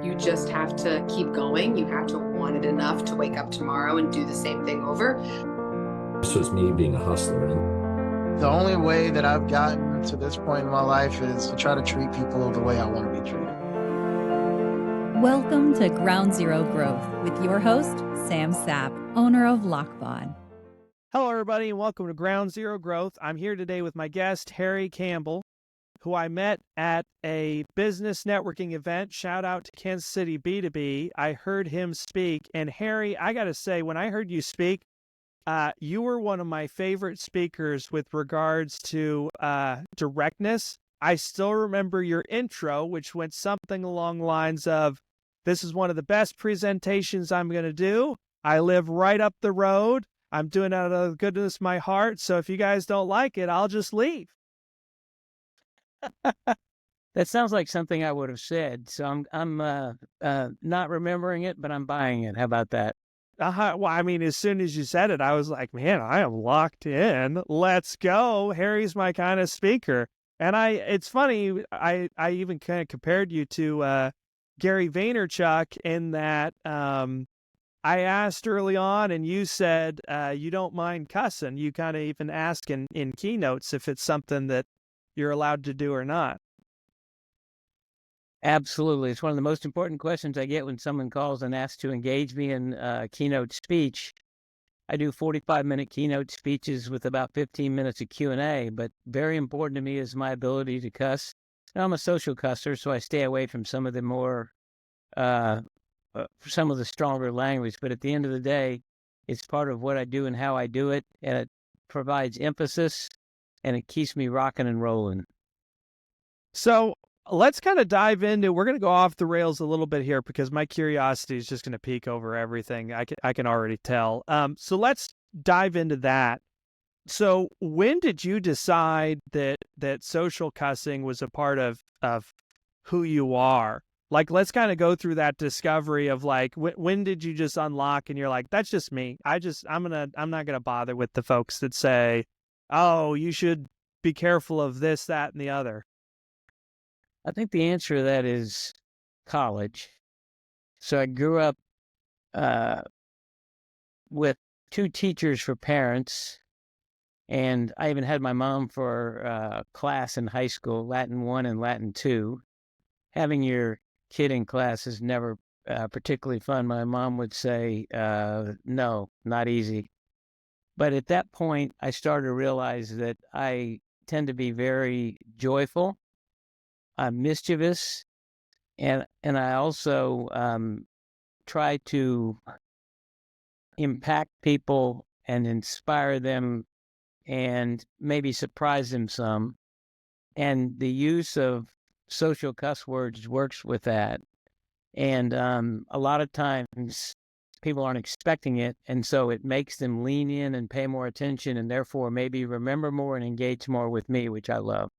You just have to keep going. You have to want it enough to wake up tomorrow and do the same thing over. This was me being a hustler. The only way that I've gotten to this point in my life is to try to treat people the way I want to be treated. Welcome to Ground Zero Growth with your host, Sam Sapp, owner of Lockbod. Hello, everybody, and welcome to Ground Zero Growth. I'm here today with my guest, Harry Campbell, who I met at a business networking event. Shout out to Kansas City B2B. I heard him speak. And Harry, I got to say, when I heard you speak, you were one of my favorite speakers with regards to directness. I still remember your intro, which went something along the lines of, this is one of the best presentations I'm going to do. I live right up the road. I'm doing it out of the goodness of my heart. So if you guys don't like it, I'll just leave. That sounds like something I would have said. So I'm not remembering it, but I'm buying it. How about that? Well, I mean, as soon as you said it, I was like, man, I am locked in. Let's go. Harry's my kind of speaker. And it's funny, I even kind of compared you to Gary Vaynerchuk in that I asked early on and you said you don't mind cussing. You kind of even ask in keynotes if it's something that you're allowed to do or not. Absolutely. It's one of the most important questions I get when someone calls and asks to engage me in keynote speech. I do 45-minute keynote speeches with about 15 minutes of Q&A, but very important to me is my ability to cuss. Now, I'm a social cusser, so I stay away from some of the more, some of the stronger language. But at the end of the day, it's part of what I do and how I do it, and it provides emphasis, and it keeps me rocking and rolling. So let's kind of dive into, we're going to go off the rails a little bit here because my curiosity is just going to peek over everything. I can already tell. So let's dive into that. So when did you decide that social cussing was a part of who you are? Like, let's kind of go through that discovery of like, when did you just unlock and you're like, that's just me. I'm not going to bother with the folks that say, oh, you should be careful of this, that, and the other. I think the answer to that is college. So I grew up with two teachers for parents, and I even had my mom for class in high school, Latin 1 and Latin 2. Having your kid in class is never particularly fun. My mom would say, no, not easy. But at that point, I started to realize that I tend to be very joyful. I'm mischievous, and I also try to impact people and inspire them and maybe surprise them some. And the use of social cuss words works with that. And a lot of times people aren't expecting it, and so it makes them lean in and pay more attention and therefore maybe remember more and engage more with me, which I love.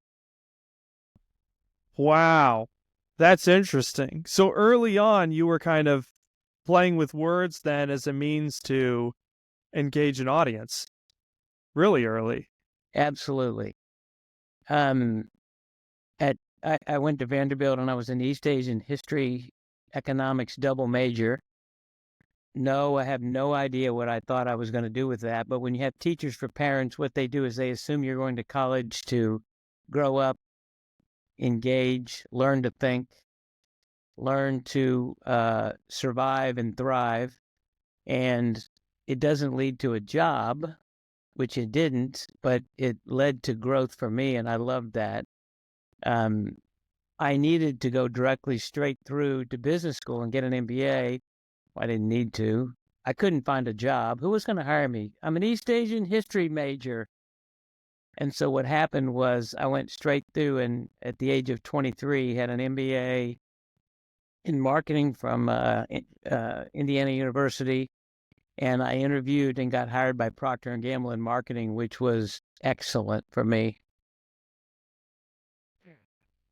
Wow, that's interesting. So early on, you were kind of playing with words then as a means to engage an audience. Really early. Absolutely. I went to Vanderbilt and I was an East Asian history economics double major. No, I have no idea what I thought I was going to do with that. But when you have teachers for parents, what they do is they assume you're going to college to grow up, engage, learn to think, learn to survive and thrive. And it doesn't lead to a job, which it didn't, but it led to growth for me, and I loved that. I needed to go directly straight through to business school and get an MBA. I didn't need to. I couldn't find a job. Who was going to hire me? I'm an East Asian history major. And so what happened was I went straight through and at the age of 23 had an MBA in marketing from Indiana University. And I interviewed and got hired by Procter & Gamble in marketing, which was excellent for me.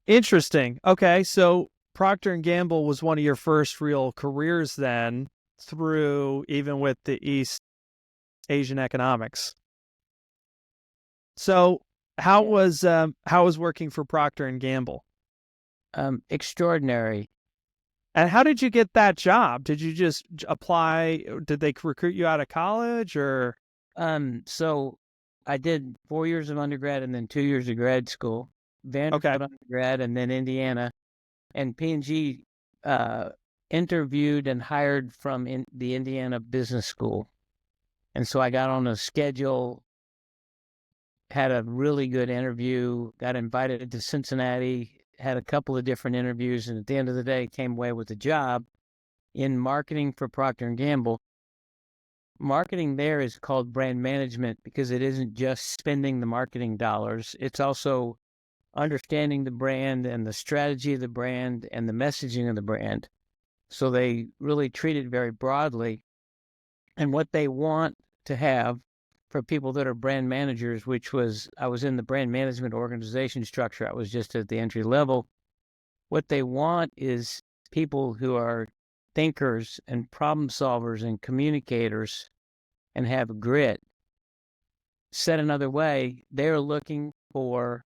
Interesting. Okay, so Procter & Gamble was one of your first real careers then, through even with the East Asian economics. So how was working for Procter & Gamble? Extraordinary. And how did you get that job? Did you just apply? Did they recruit you out of college or? So I did 4 years of undergrad and then 2 years of grad school, Okay. Vanderbilt undergrad and then Indiana. And P&G interviewed and hired from the Indiana Business School. And so I got on a schedule, had a really good interview, got invited to Cincinnati, had a couple of different interviews, and at the end of the day, came away with a job in marketing for Procter & Gamble. Marketing there is called brand management because it isn't just spending the marketing dollars. It's also understanding the brand and the strategy of the brand and the messaging of the brand. So they really treat it very broadly. And what they want to have for people that are brand managers, I was in the brand management organization structure. I was just at the entry level. What they want is people who are thinkers and problem solvers and communicators and have grit. Said another way, they're looking for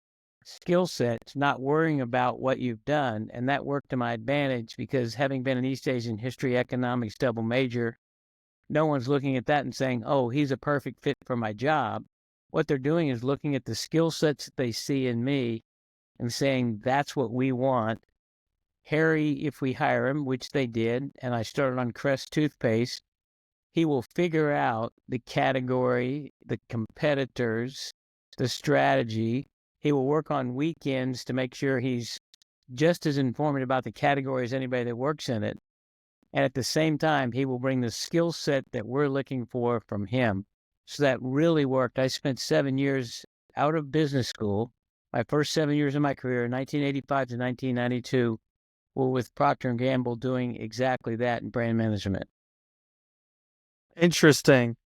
skill sets, not worrying about what you've done. And that worked to my advantage because having been an East Asian history economics double major, no one's looking at that and saying, oh, he's a perfect fit for my job. What they're doing is looking at the skill sets that they see in me and saying, that's what we want. Harry, if we hire him, which they did, and I started on Crest toothpaste, he will figure out the category, the competitors, the strategy. He will work on weekends to make sure he's just as informed about the category as anybody that works in it. And at the same time, he will bring the skill set that we're looking for from him. So that really worked. I spent 7 years out of business school. My first 7 years of my career, 1985 to 1992, were with Procter & Gamble doing exactly that in brand management. Interesting.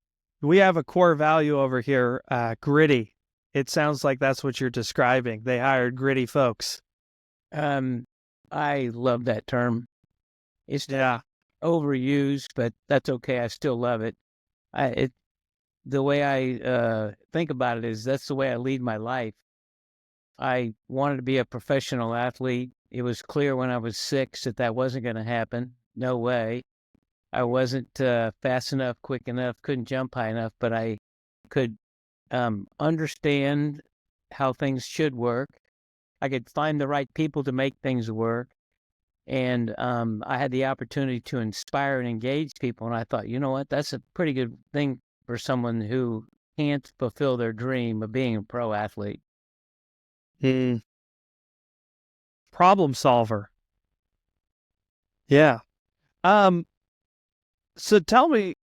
We have a core value over here, gritty. It sounds like that's what you're describing. They hired gritty folks. I love that term. It's Yeah. overused, but that's okay. I still love it. The way I think about it is that's the way I lead my life. I wanted to be a professional athlete. It was clear when I was 6 that wasn't going to happen. No way. I wasn't fast enough, quick enough, couldn't jump high enough, but I could understand how things should work. I could find the right people to make things work. And I had the opportunity to inspire and engage people. And I thought, you know what, that's a pretty good thing for someone who can't fulfill their dream of being a pro athlete. Problem solver. Yeah. So tell me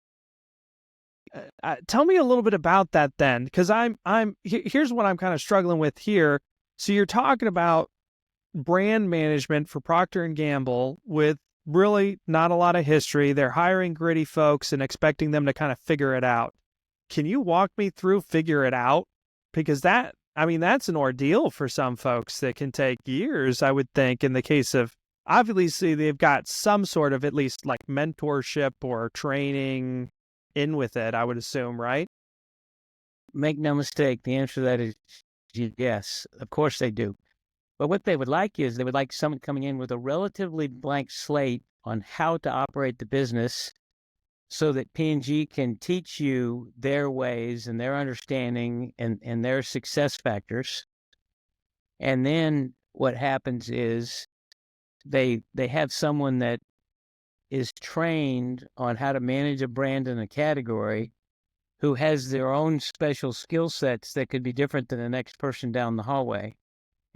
a little bit about that then, because here's what I'm kind of struggling with here. So you're talking about brand management for Procter & Gamble with really not a lot of history. They're hiring gritty folks and expecting them to kind of figure it out. Can you walk me through figure it out? Because that's an ordeal for some folks that can take years, I would think, in the case of, obviously, they've got some sort of at least like mentorship or training in with it, I would assume, right? Make no mistake, the answer to that is yes. Of course they do. But what they would like is they would like someone coming in with a relatively blank slate on how to operate the business so that P&G can teach you their ways and their understanding and their success factors. And then what happens is they have someone that is trained on how to manage a brand in a category who has their own special skill sets that could be different than the next person down the hallway.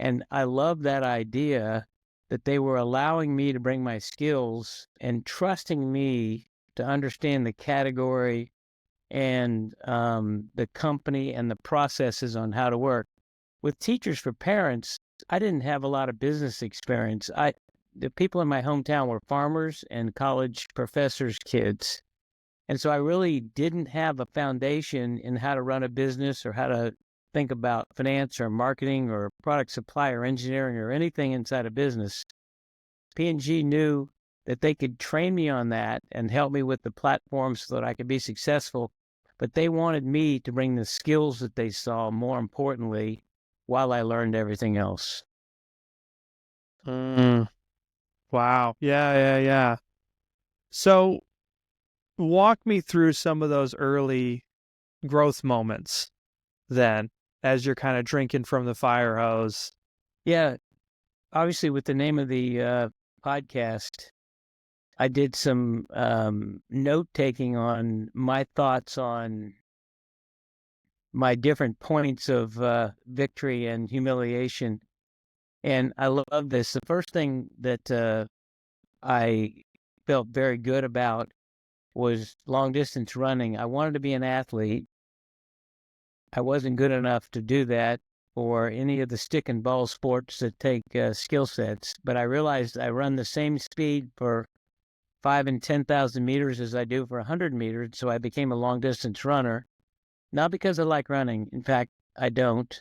And I love that idea that they were allowing me to bring my skills and trusting me to understand the category and the company and the processes on how to work. With Teachers for Parents, I didn't have a lot of business experience. The people in my hometown were farmers and college professors' kids. And so I really didn't have a foundation in how to run a business or how to think about finance or marketing or product supply or engineering or anything inside a business. P&G knew that they could train me on that and help me with the platforms so that I could be successful. But they wanted me to bring the skills that they saw, more importantly, while I learned everything else. Wow. Yeah. So walk me through some of those early growth moments then, as you're kind of drinking from the fire hose. Yeah, obviously, with the name of the podcast, I did some note taking on my thoughts on my different points of victory and humiliation. And I love this. The first thing that I felt very good about was long distance running. I wanted to be an athlete. I wasn't good enough to do that or any of the stick and ball sports that take skill sets, but I realized I run the same speed for 5 and 10,000 meters as I do for 100 meters. So I became a long distance runner, not because I like running. In fact, I don't,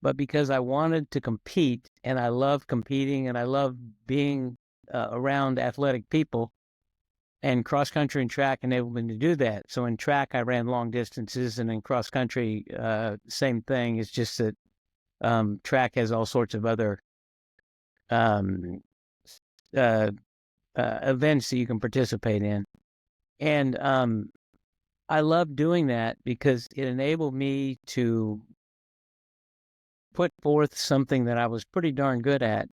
but because I wanted to compete, and I love competing, and I love being around athletic people. And cross country and track enabled me to do that. So in track, I ran long distances, and in cross country, same thing. It's just that track has all sorts of other um, uh, events that you can participate in. And I love doing that because it enabled me to put forth something that I was pretty darn good at.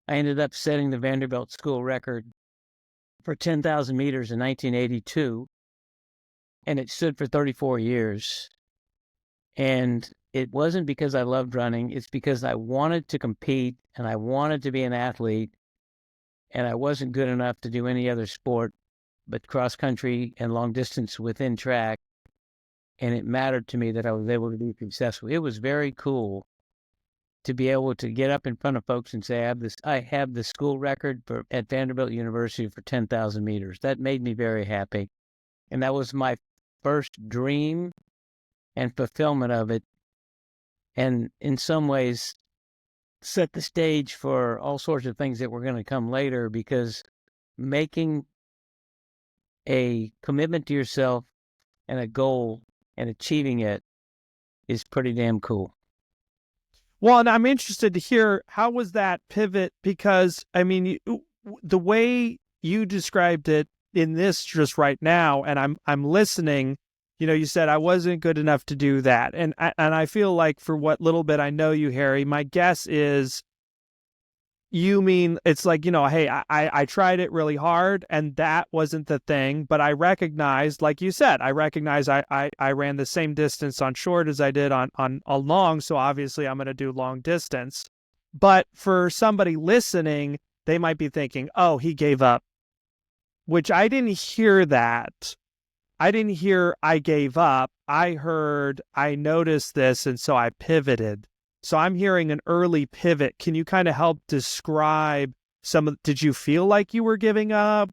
I ended up setting the Vanderbilt school record for 10,000 meters in 1982, and it stood for 34 years. And it wasn't because I loved running. It's because I wanted to compete and I wanted to be an athlete, and I wasn't good enough to do any other sport but cross country and long distance within track. And it mattered to me that I was able to be successful. It was very cool to be able to get up in front of folks and say, I have the school record at Vanderbilt University for 10,000 meters. That made me very happy. And that was my first dream and fulfillment of it. And in some ways, set the stage for all sorts of things that were going to come later, because making a commitment to yourself and a goal and achieving it is pretty damn cool. Well, and I'm interested to hear, how was that pivot? Because, I mean, the way you described it in this just right now, and I'm listening, you said I wasn't good enough to do that. And I feel like, for what little bit I know you, Harry, my guess is you mean it's like, hey, I tried it really hard and that wasn't the thing, but I recognized, like you said, I ran the same distance on short as I did on a long, so obviously I'm going to do long distance. But for somebody listening, they might be thinking, oh, he gave up, which I didn't hear that. I didn't hear I gave up. I heard I noticed this, and so I pivoted. So I'm hearing an early pivot. Can you kind of help describe did you feel like you were giving up?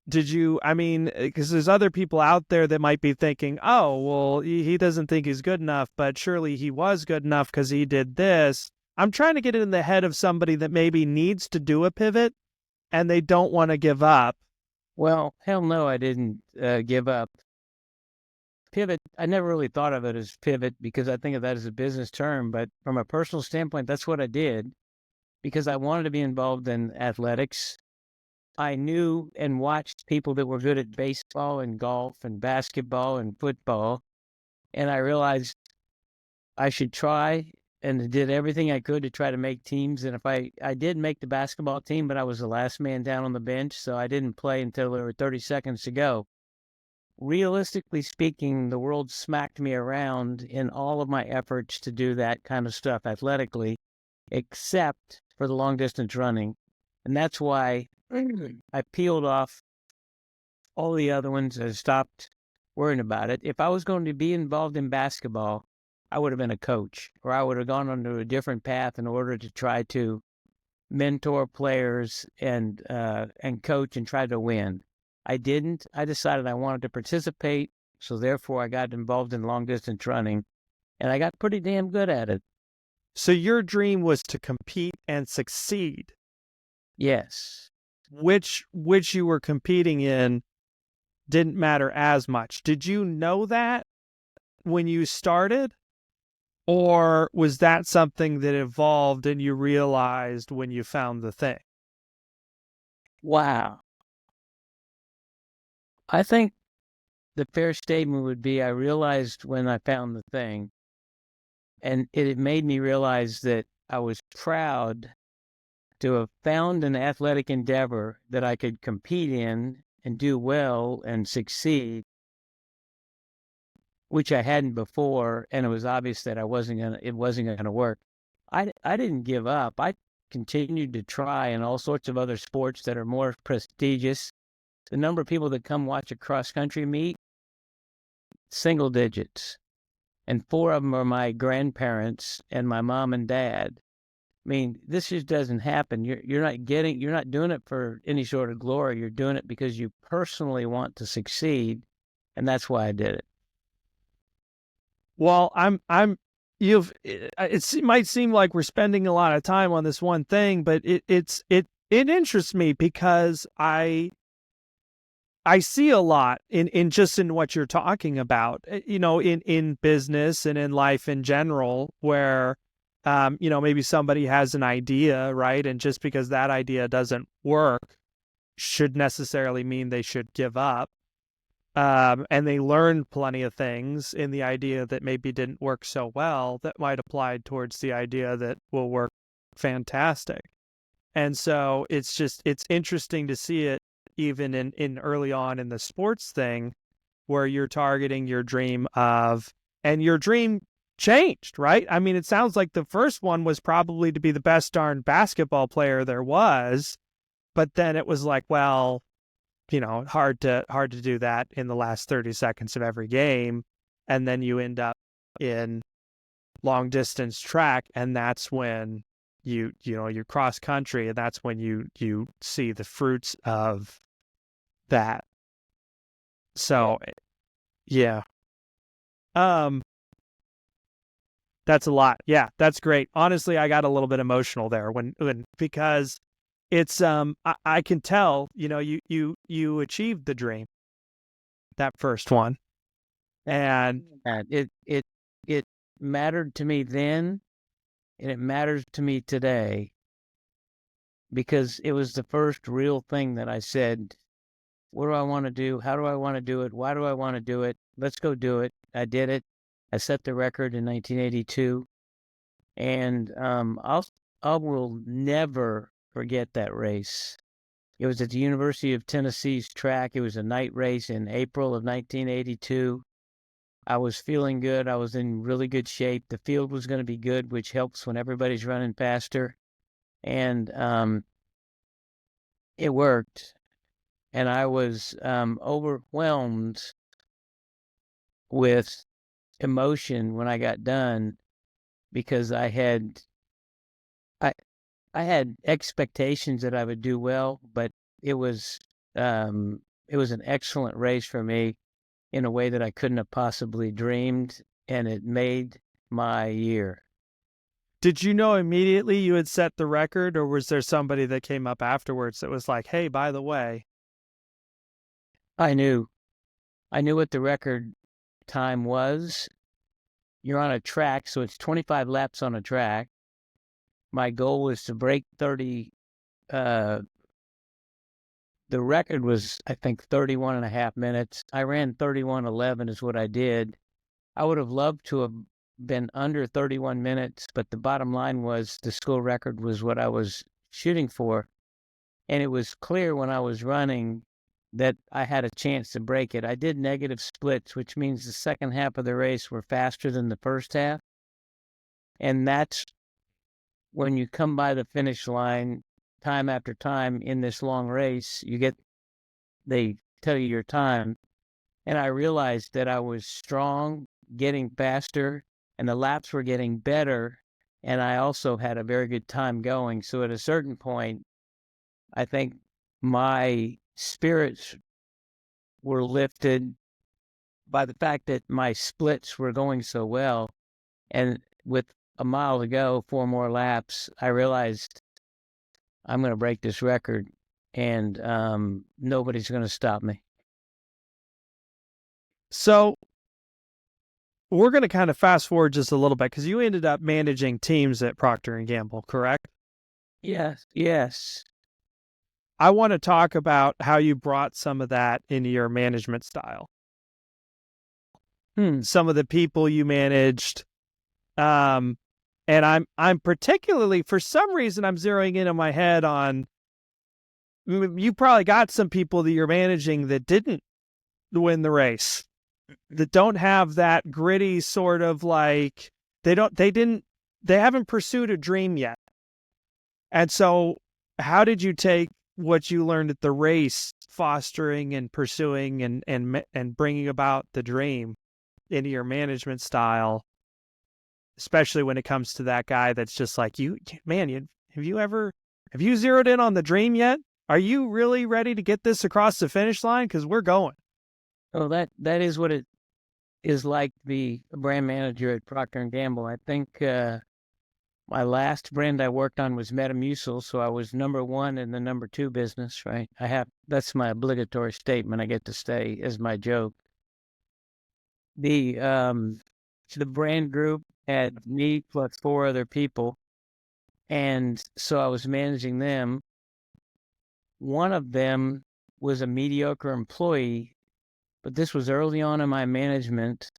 Because there's other people out there that might be thinking, oh, well, he doesn't think he's good enough, but surely he was good enough because he did this. I'm trying to get in the head of somebody that maybe needs to do a pivot and they don't want to give up. Well, hell no, I didn't give up. Pivot, I never really thought of it as pivot because I think of that as a business term, but from a personal standpoint, that's what I did because I wanted to be involved in athletics. I knew and watched people that were good at baseball and golf and basketball and football, and I realized I should try, and did everything I could to try to make teams. And if I did make the basketball team, but I was the last man down on the bench, so I didn't play until there were 30 seconds to go. Realistically speaking, the world smacked me around in all of my efforts to do that kind of stuff athletically, except for the long distance running. And that's why I peeled off all the other ones and stopped worrying about it. If I was going to be involved in basketball, I would have been a coach, or I would have gone onto a different path in order to try to mentor players and coach and try to win. I didn't. I decided I wanted to participate, so therefore I got involved in long distance running, and I got pretty damn good at it. So your dream was to compete and succeed. Yes. Which you were competing in didn't matter as much. Did you know that when you started? Or was that something that evolved and you realized when you found the thing? Wow. I think the fair statement would be I realized when I found the thing, and it made me realize that I was proud to have found an athletic endeavor that I could compete in and do well and succeed, which I hadn't before, and it was obvious that it wasn't gonna work. I didn't give up. I continued to try in all sorts of other sports that are more prestigious. The number of people that come watch a cross country meet, single digits. And 4 of them are my grandparents and my mom and dad. I mean, this just doesn't happen. You're not doing it for any sort of glory. You're doing it because you personally want to succeed, and that's why I did it. Well, it might seem like we're spending a lot of time on this one thing, but it interests me because I see a lot in what you're talking about, in business and in life in general, where, maybe somebody has an idea, right? And just because that idea doesn't work should necessarily mean they should give up. And they learn plenty of things in the idea that maybe didn't work so well that might apply towards the idea that will work fantastic. And so it's interesting to see it even in early on in the sports thing where you're targeting your dream and your dream changed, right? I mean, it sounds like the first one was probably to be the best darn basketball player there was, but then it was like, well, hard to do that in the last 30 seconds of every game. And then you end up in long distance track. And that's when you cross country, and that's when you see the fruits of that. So, yeah. That's a lot. Yeah, that's great. Honestly, I got a little bit emotional there because it's I can tell, you achieved the dream, that first one. And it mattered to me then, and it matters to me today, because it was the first real thing that I said, what do I want to do? How do I want to do it? Why do I want to do it? Let's go do it. I did it. I set the record in 1982, and I will never forget that race. It was at the University of Tennessee's track. It was a night race in April of 1982. I was feeling good. I was in really good shape. The field was going to be good, which helps when everybody's running faster. And it worked. And I was overwhelmed with emotion when I got done, because I had expectations that I would do well, but it was an excellent race for me in a way that I couldn't have possibly dreamed, and it made my year. did you know immediately you had set the record, or was there somebody that came up afterwards that was like, hey, by the way? I knew what the record time was. You're on a track, so it's 25 laps on a track. My goal was to break 30. The record was, I think, 31 and a half minutes. I ran 31:11 is what I did. I would have loved to have been under 31 minutes, but the bottom line was the school record was what I was shooting for. And it was clear when I was running that I had a chance to break it. I did negative splits, which means the second half of the race were faster than the first half. And that's when you come by the finish line time after time in this long race, they tell you your time. And I realized that I was strong, getting faster, and the laps were getting better. And I also had a very good time going. So at a certain point, I think my spirits were lifted by the fact that my splits were going so well. And with a mile to go, 4 more laps, I realized I'm going to break this record, and nobody's going to stop me. So we're going to kind of fast forward just a little bit, because you ended up managing teams at Procter & Gamble, correct? Yes. I want to talk about how you brought some of that into your management style. Some of the people you managed. And I'm particularly, for some reason, I'm zeroing in my head on, you probably got some people that you're managing that didn't win the race, that don't have that gritty sort of like, they haven't pursued a dream yet. And so how did you take what you learned at the race, fostering and pursuing and bringing about the dream into your management style, especially when it comes to that guy that's just like, have you zeroed in on the dream yet? Are you really ready to get this across the finish line? Because we're going. Oh, that is what it is like to be a brand manager at Procter & Gamble. I think my last brand I worked on was Metamucil, so I was number one in the number two business, right? That's my obligatory statement I get to say as my joke. The brand group had me plus 4 other people, and so I was managing them. One of them was a mediocre employee, but this was early on in my management,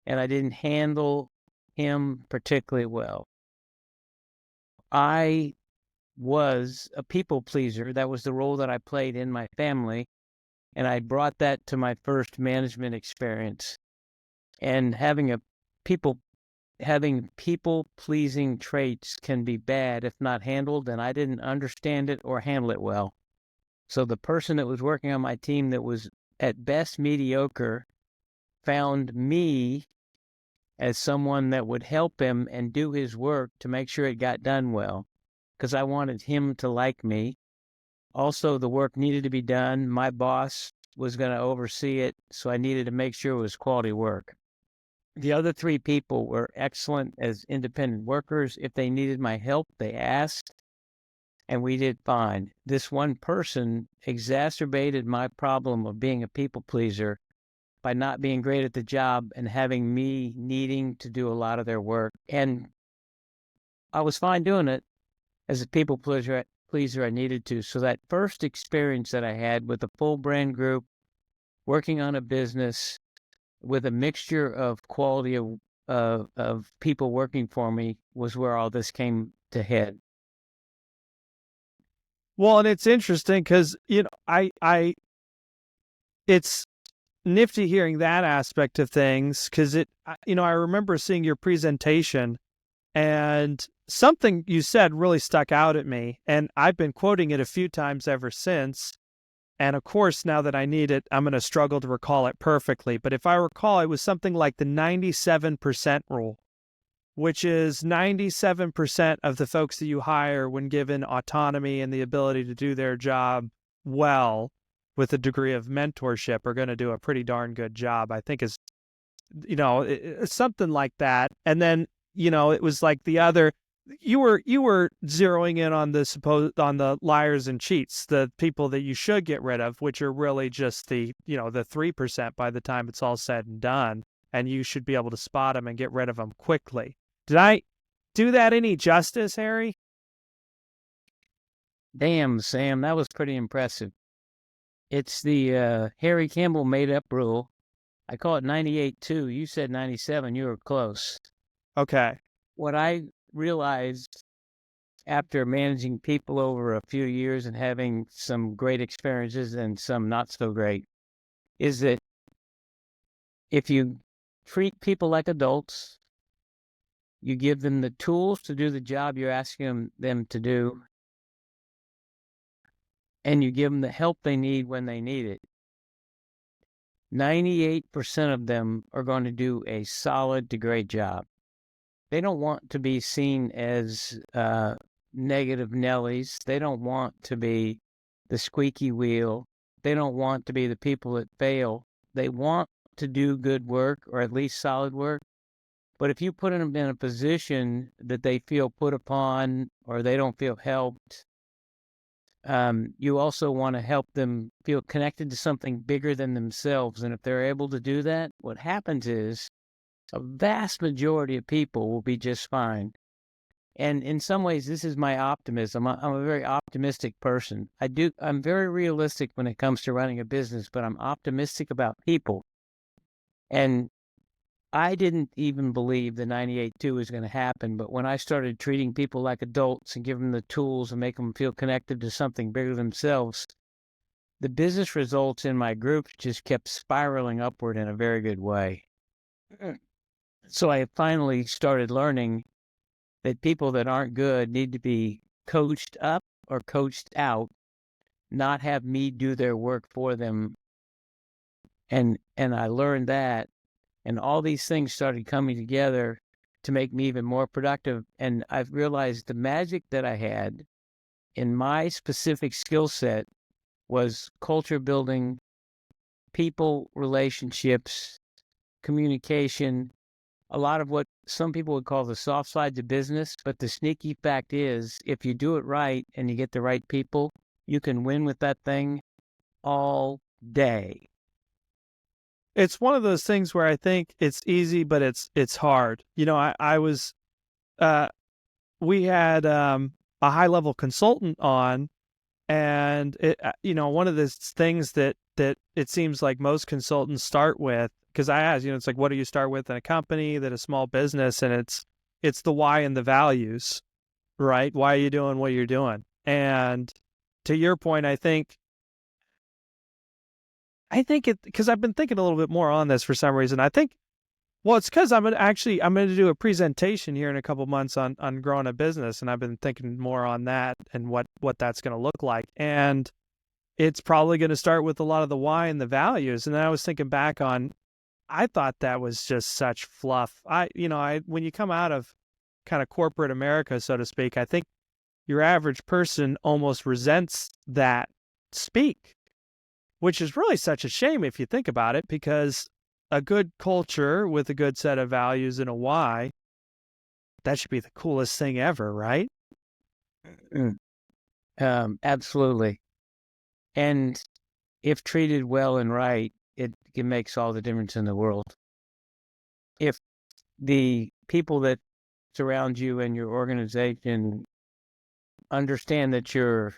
and I didn't handle him particularly well. I was a people pleaser. That was the role that I played in my family, and I brought that to my first management experience. And having people-pleasing traits can be bad if not handled, and I didn't understand it or handle it well. So the person that was working on my team that was at best mediocre found me as someone that would help him and do his work to make sure it got done well, because I wanted him to like me. Also, the work needed to be done. My boss was going to oversee it, so I needed to make sure it was quality work. The other 3 people were excellent as independent workers. If they needed my help, they asked, and we did fine. This one person exacerbated my problem of being a people pleaser by not being great at the job and having me needing to do a lot of their work. And I was fine doing it as a people pleaser I needed to. So that first experience that I had with a full brand group, working on a business with a mixture of quality of people working for me, was where all this came to head. Well, and it's interesting because, it's nifty hearing that aspect of things, because I remember seeing your presentation, and something you said really stuck out at me, and I've been quoting it a few times ever since. And of course, now that I need it, I'm going to struggle to recall it perfectly. But if I recall, it was something like the 97% rule, which is 97% of the folks that you hire, when given autonomy and the ability to do their job well with a degree of mentorship, are going to do a pretty darn good job. I think is, something like that. And then, it was like the other, you were zeroing in on the liars and cheats, the people that you should get rid of, which are really just the 3% by the time it's all said and done, and you should be able to spot them and get rid of them quickly. Did I do that any justice, Harry? Damn, Sam, that was pretty impressive. It's the Harry Campbell made-up rule. I call it 98-2. You said 97. You were close. Okay. What I realized after managing people over a few years and having some great experiences and some not so great is that if you treat people like adults, you give them the tools to do the job you're asking them to do, and you give them the help they need when they need it, 98% of them are going to do a solid to great job. They don't want to be seen as negative Nellies. They don't want to be the squeaky wheel. They don't want to be the people that fail. They want to do good work, or at least solid work. But if you put them in a position that they feel put upon or they don't feel helped, you also want to help them feel connected to something bigger than themselves. And if they're able to do that, what happens is a vast majority of people will be just fine. And in some ways, this is my optimism. I'm a very optimistic person. I'm very realistic when it comes to running a business, but I'm optimistic about people. And I didn't even believe the 98.2 was going to happen. But when I started treating people like adults and give them the tools and make them feel connected to something bigger than themselves, the business results in my group just kept spiraling upward in a very good way. So I finally started learning that people that aren't good need to be coached up or coached out, not have me do their work for them. And I learned that, and all these things started coming together to make me even more productive. And I've realized the magic that I had in my specific skill set was culture building, people relationships, communication, a lot of what some people would call the soft sides of business. But the sneaky fact is, if you do it right and you get the right people, you can win with that thing all day. It's one of those things where I think it's easy, but it's hard. I was we had a high level consultant on, and one of the things that it seems like most consultants start with, because I asked, it's like, what do you start with in a company, that a small business, and it's the why and the values, right? Why are you doing what you're doing? And to your point, I think because I've been thinking a little bit more on this for some reason. I think, well, it's because I'm going to do a presentation here in a couple months on growing a business, and I've been thinking more on that and what that's going to look like. And it's probably going to start with a lot of the why and the values. And then I was thinking back on, I thought that was just such fluff. When you come out of kind of corporate America, so to speak, I think your average person almost resents that speak, which is really such a shame if you think about it, because a good culture with a good set of values and a why, that should be the coolest thing ever, right? Absolutely. And if treated well and right, it makes all the difference in the world. If the people that surround you and your organization understand that you're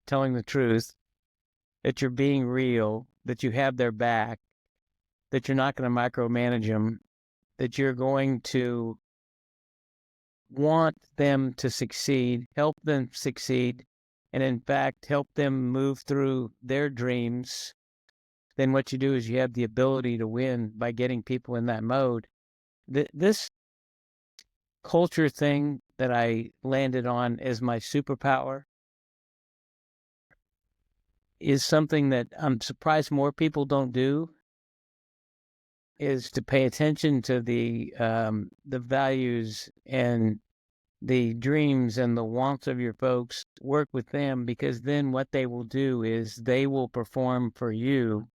telling the truth, that you're being real, that you have their back, that you're not going to micromanage them, that you're going to want them to succeed, help them succeed, and in fact, help them move through their dreams, then what you do is you have the ability to win by getting people in that mode. This culture thing that I landed on as my superpower is something that I'm surprised more people don't do, is to pay attention to the values and the dreams and the wants of your folks, work with them, because then what they will do is they will perform for you,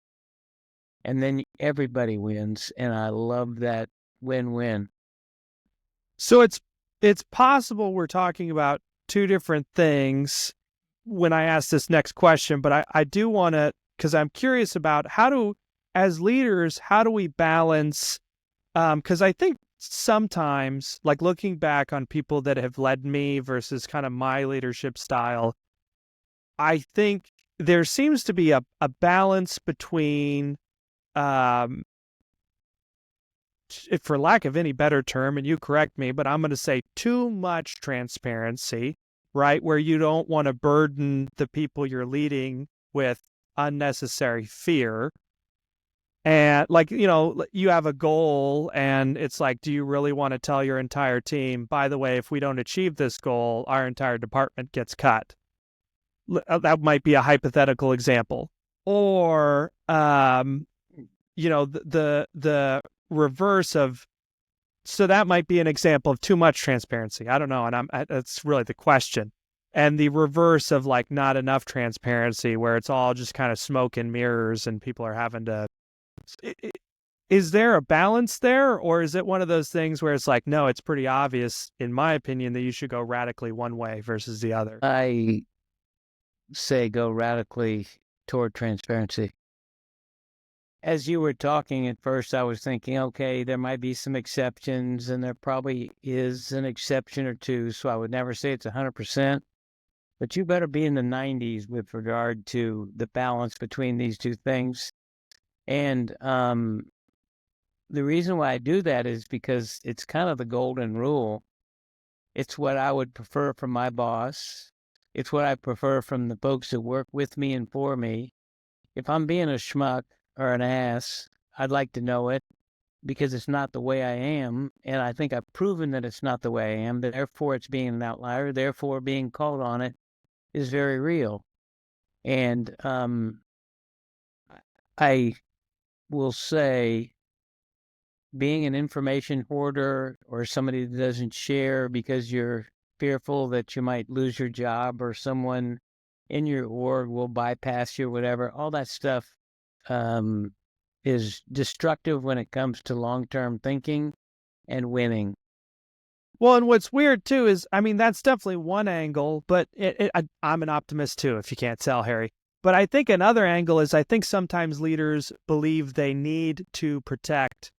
and then everybody wins. And I love that win-win. So it's possible we're talking about two different things when I ask this next question, but I do want to, because I'm curious about as leaders, how do we balance, because I think sometimes, like looking back on people that have led me versus kind of my leadership style, I think there seems to be a balance between, if for lack of any better term, and you correct me, but I'm going to say too much transparency, right? Where you don't want to burden the people you're leading with unnecessary fear. And like, you have a goal, and it's like, do you really want to tell your entire team, by the way, if we don't achieve this goal, our entire department gets cut? That might be a hypothetical example. Or, the reverse of, so that might be an example of too much transparency. I don't know. And that's really the question. And the reverse of like not enough transparency, where it's all just kind of smoke and mirrors and people are having to, is there a balance there? Or is it one of those things where it's like, no, it's pretty obvious, in my opinion, that you should go radically one way versus the other? I say go radically toward transparency. as you were talking at first, I was thinking, okay, there might be some exceptions, and there probably is an exception or two. So I would never say it's 100%, but you better be in the 90s with regard to the balance between these two things. And the reason why I do that is because it's kind of the golden rule. It's what I would prefer from my boss. It's what I prefer from the folks that work with me and for me. If I'm being a schmuck or an ass, I'd like to know it because it's not the way I am. And I think I've proven that it's not the way I am. Therefore, it's being an outlier. Therefore, being called on it is very real. And I will say, being an information hoarder or somebody that doesn't share because you're fearful that you might lose your job or someone in your org will bypass you or whatever, all that stuff is destructive when it comes to long-term thinking and winning. Well, and what's weird too is, I mean, that's definitely one angle, but I'm an optimist too, if you can't tell, Harry. But I think another angle is I think sometimes leaders believe they need to protect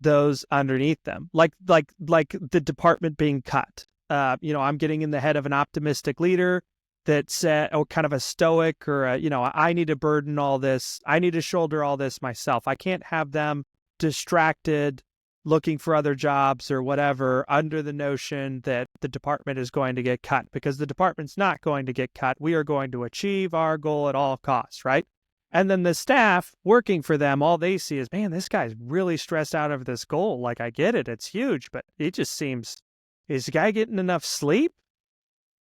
those underneath them, like the department being cut. I'm getting in the head of an optimistic leader that said, or kind of a stoic, or I need to burden all this. I need to shoulder all this myself. I can't have them distracted, looking for other jobs or whatever, under the notion that the department is going to get cut, because the department's not going to get cut. We are going to achieve our goal at all costs, right? And then the staff working for them, all they see is, man, this guy's really stressed out over this goal. Like, I get it, it's huge, but it just seems, is the guy getting enough sleep?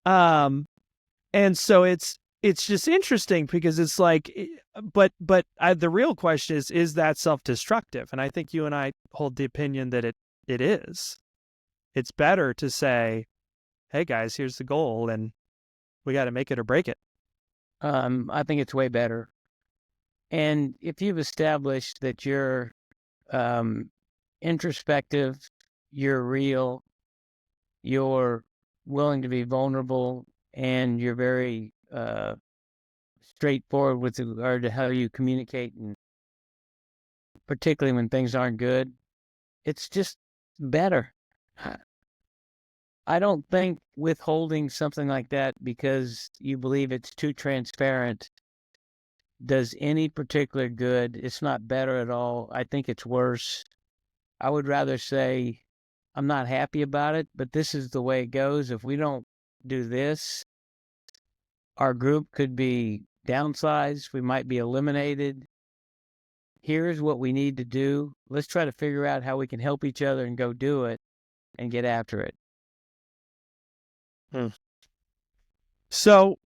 And so it's just interesting because it's like, the real question is that self-destructive? And I think you and I hold the opinion that it is. It's better to say, hey guys, here's the goal, and we got to make it or break it. I think it's way better. And if you've established that you're introspective, you're real, you're willing to be vulnerable, and you're very straightforward with regard to how you communicate, and particularly when things aren't good, it's just better. I don't think withholding something like that because you believe it's too transparent does any particular good. It's not better at all. I think it's worse. I would rather say, I'm not happy about it, but this is the way it goes. If we don't do this, our group could be downsized. We might be eliminated. Here's what we need to do. Let's try to figure out how we can help each other and go do it and get after it. So,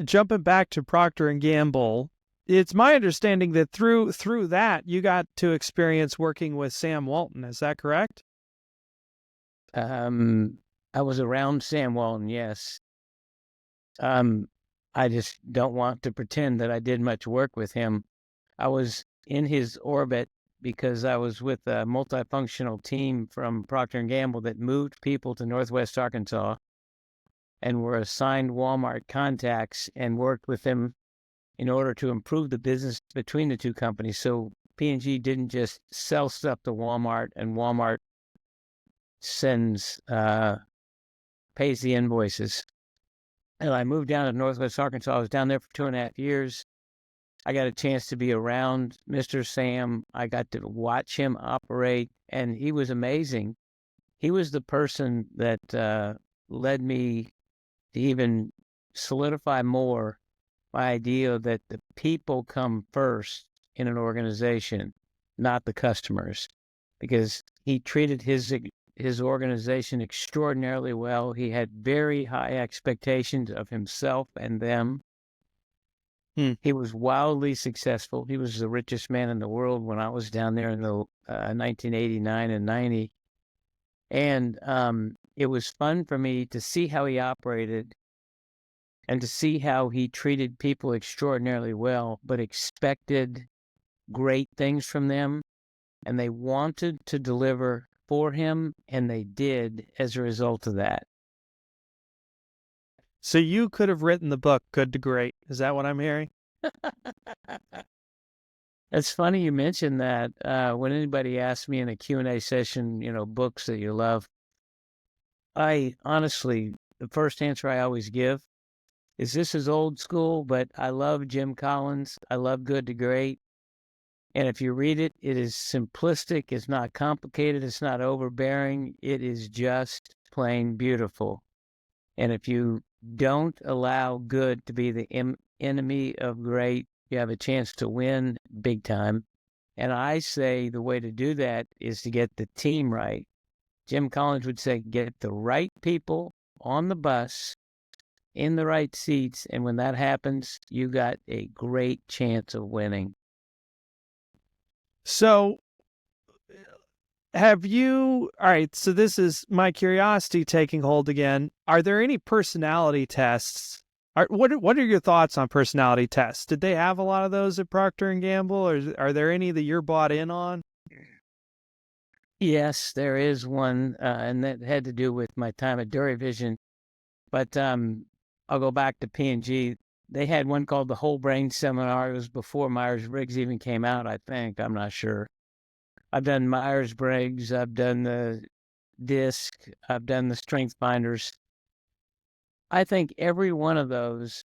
jumping back to Procter & Gamble, it's my understanding that through that, you got to experience working with Sam Walton. Is that correct? I was around Sam Walton, yes. I just don't want to pretend that I did much work with him. I was in his orbit because I was with a multifunctional team from Procter & Gamble that moved people to Northwest Arkansas and were assigned Walmart contacts and worked with them in order to improve the business between the two companies. So P&G didn't just sell stuff to Walmart and Walmart pays the invoices. And I moved down to Northwest Arkansas. I was down there for 2.5 years. I got a chance to be around Mr. Sam. I got to watch him operate, and he was amazing. He was the person that led me to even solidify more my idea that the people come first in an organization, not the customers, because he treated his organization extraordinarily well. He had very high expectations of himself and them. He was wildly successful. He was the richest man in the world when I was down there in the 1989 and 90. And it was fun for me to see how he operated and to see how he treated people extraordinarily well, but expected great things from them. And they wanted to deliver for him, and they did as a result of that. So you could have written the book Good to Great. Is that what I'm hearing? It's funny you mentioned that. When anybody asks me in a Q&A session, books that you love, I honestly, the first answer I always give is this is old school, but I love Jim Collins. I love Good to Great. And if you read it, it is simplistic. It's not complicated. It's not overbearing. It is just plain beautiful. And if you don't allow good to be the enemy of great, you have a chance to win big time. And I say the way to do that is to get the team right. Jim Collins would say, get the right people on the bus in the right seats. And when that happens, you got a great chance of winning. So all right, so this is my curiosity taking hold again. Are there any personality tests? What are your thoughts on personality tests? Did they have a lot of those at Procter & Gamble, or are there any that you're bought in on? Yes, there is one, and that had to do with my time at Dairy Vision. But I'll go back to P&G. They had one called the Whole Brain Seminar. It was before Myers-Briggs even came out, I think. I'm not sure. I've done Myers-Briggs. I've done the DISC. I've done the Strength Finders. I think every one of those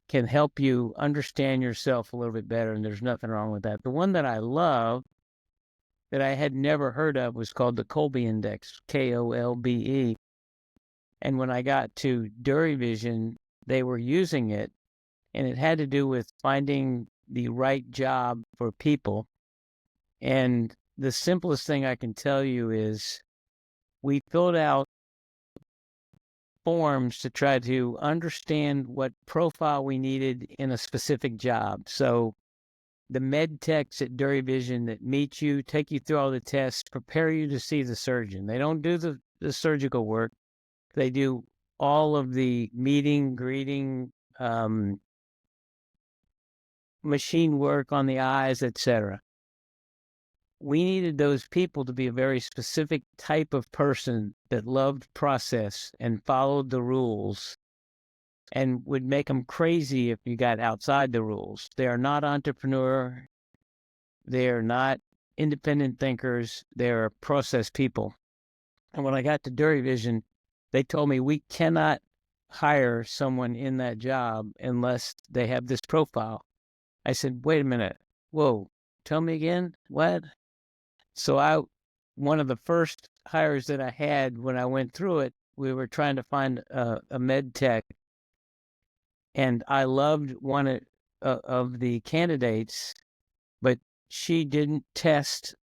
can help you understand yourself a little bit better, and there's nothing wrong with that. The one that I love that I had never heard of was called the Kolbe Index, Kolbe. And when I got to Dairy Vision, they were using it, and it had to do with finding the right job for people. And the simplest thing I can tell you is we filled out forms to try to understand what profile we needed in a specific job. So the med techs at Dairy Vision that meet you, take you through all the tests, prepare you to see the surgeon. They don't do the surgical work. They do all of the meeting, greeting, machine work on the eyes, etc. We needed those people to be a very specific type of person that loved process and followed the rules and would make them crazy if you got outside the rules. They are not entrepreneur. They are not independent thinkers. They're process people. And when I got to Dairy Vision, they told me we cannot hire someone in that job unless they have this profile. I said, wait a minute. Whoa, tell me again? What? So one of the first hires that I had when I went through it, we were trying to find a med tech. And I loved one of the candidates, but she didn't test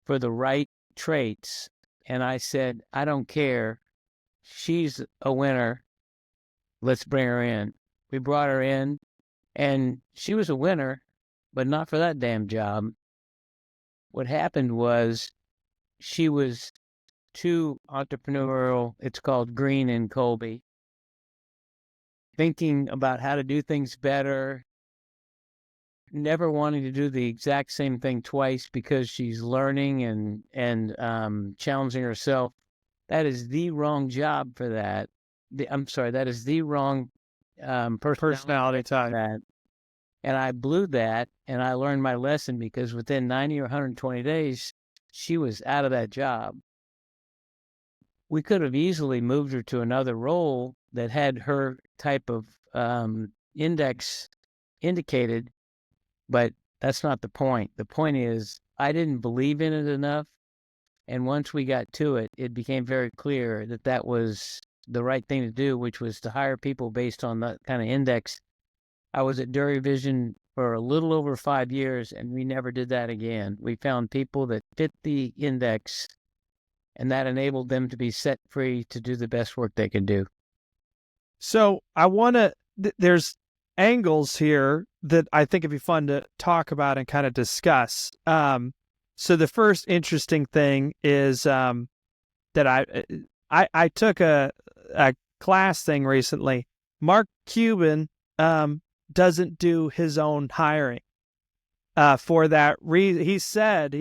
for the right traits. And I said, I don't care. She's a winner. Let's bring her in. We brought her in, and she was a winner, but not for that damn job. What happened was she was too entrepreneurial. It's called green in Kolbe. Thinking about how to do things better, never wanting to do the exact same thing twice because she's learning and challenging herself. That is the wrong job for that. That is the wrong personality type. That. And I blew that, and I learned my lesson because within 90 or 120 days, she was out of that job. We could have easily moved her to another role that had her type of index indicated, but that's not the point. The point is I didn't believe in it enough, and once we got to it, it became very clear that that was the right thing to do, which was to hire people based on that kind of index. I was at Dairy Vision for a little over 5 years, and we never did that again. We found people that fit the index, and that enabled them to be set free to do the best work they could do. So I want to, there's angles here that I think it'd be fun to talk about and kind of discuss. So the first interesting thing is that I took a class thing recently. Mark Cuban doesn't do his own hiring. For that reason, he said,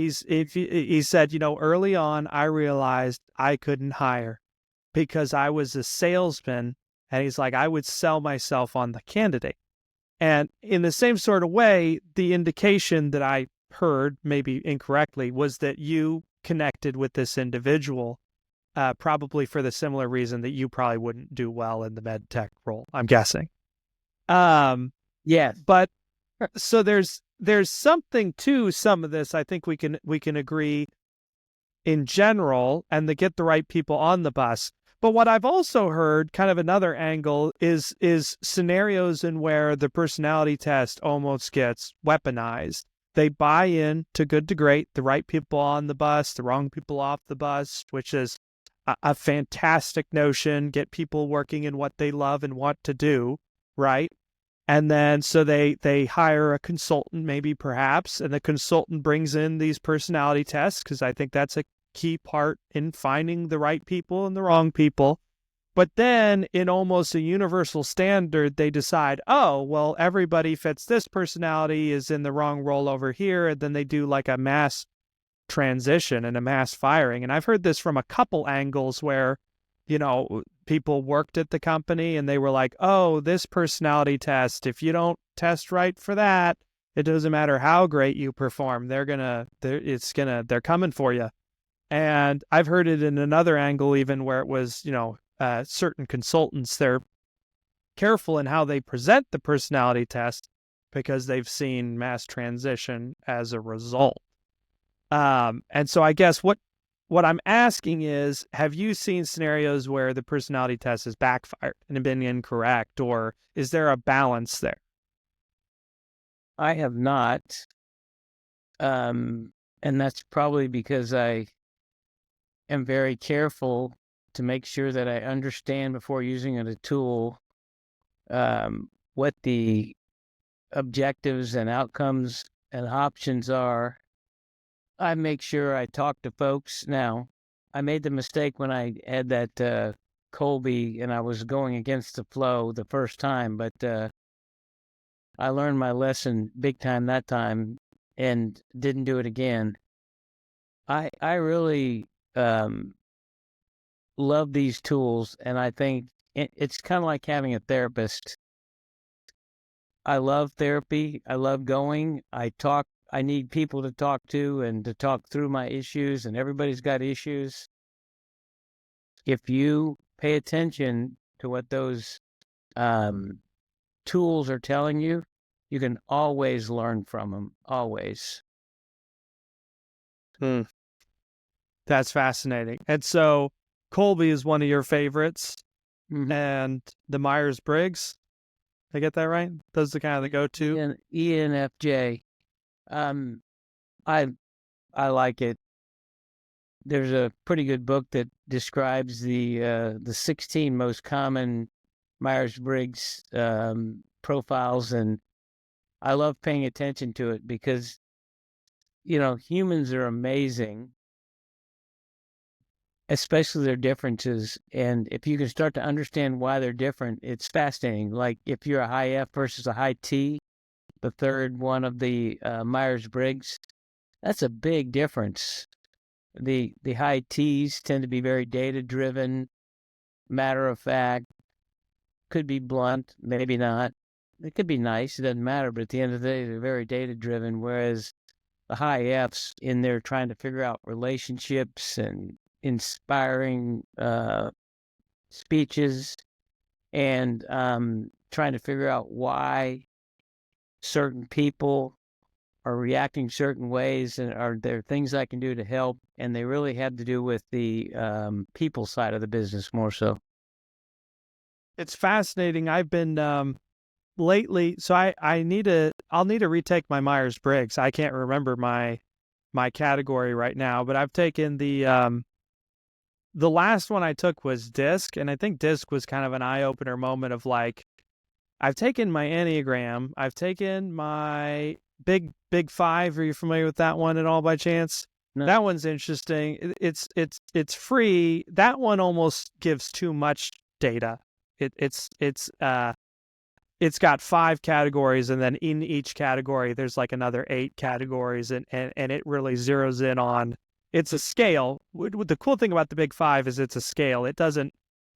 early on, I realized I couldn't hire because I was a salesman, and he's like, I would sell myself on the candidate. And in the same sort of way, the indication that I heard, maybe incorrectly, was that you connected with this individual, probably for the similar reason that you probably wouldn't do well in the med tech role, I'm guessing. Yes. But so there's something to some of this. I think we can agree in general, and to get the right people on the bus. But what I've also heard, kind of another angle, is scenarios in where the personality test almost gets weaponized. They buy in to good to great, the right people on the bus, the wrong people off the bus, which is a fantastic notion. Get people working in what they love and want to do, right? And then so they hire a consultant, maybe perhaps, and the consultant brings in these personality tests, because I think that's a key part in finding the right people and the wrong people. But then in almost a universal standard, they decide, oh, well, everybody fits this personality, is in the wrong role over here. And then they do like a mass transition and a mass firing. And I've heard this from a couple angles where, people worked at the company and they were like, oh, this personality test, if you don't test right for that, it doesn't matter how great you perform. They're coming for you. And I've heard it in another angle, even where it was, certain consultants, they're careful in how they present the personality test because they've seen mass transition as a result. And so I guess what I'm asking is, have you seen scenarios where the personality test has backfired and been incorrect, or is there a balance there? I have not. And that's probably because I am very careful to make sure that I understand before using a tool what the objectives and outcomes and options are. I make sure I talk to folks. Now, I made the mistake when I had that Colby and I was going against the flow the first time, but I learned my lesson big time that time and didn't do it again. I really love these tools, and I think it's kind of like having a therapist. I love therapy. I love going. I need people to talk to and to talk through my issues, and everybody's got issues. If you pay attention to what those tools are telling you, you can always learn from them, always. That's fascinating. And so Colby is one of your favorites, Mm-hmm. and the Myers-Briggs, I get that right? Those are kind of the go-to? And ENFJ. I like it. There's a pretty good book that describes the 16 most common Myers-Briggs profiles, and I love paying attention to it because humans are amazing, especially their differences. And if you can start to understand why they're different, it's fascinating. Like if you're a high F versus a high T, the third one of the Myers-Briggs, that's a big difference. The high T's tend to be very data-driven, matter of fact, could be blunt, maybe not. It could be nice, it doesn't matter, but at the end of the day, they're very data-driven, whereas the high F's in there trying to figure out relationships and inspiring speeches and trying to figure out why certain people are reacting certain ways, and are there things I can do to help? And they really have to do with the people side of the business more so. It's fascinating. I've been lately, so I'll need to retake my Myers-Briggs. I can't remember my category right now, but I've taken the last one I took was DISC, and I think DISC was kind of an eye-opener moment of like, I've taken my Enneagram, I've taken my Big Five. Are you familiar with that one at all by chance? No. That one's interesting. It's free. That one almost gives too much data. It's got 5 categories, and then in each category there's like another 8 categories, and it really zeroes in on, it's a scale. The cool thing about the Big Five is it's a scale. It doesn't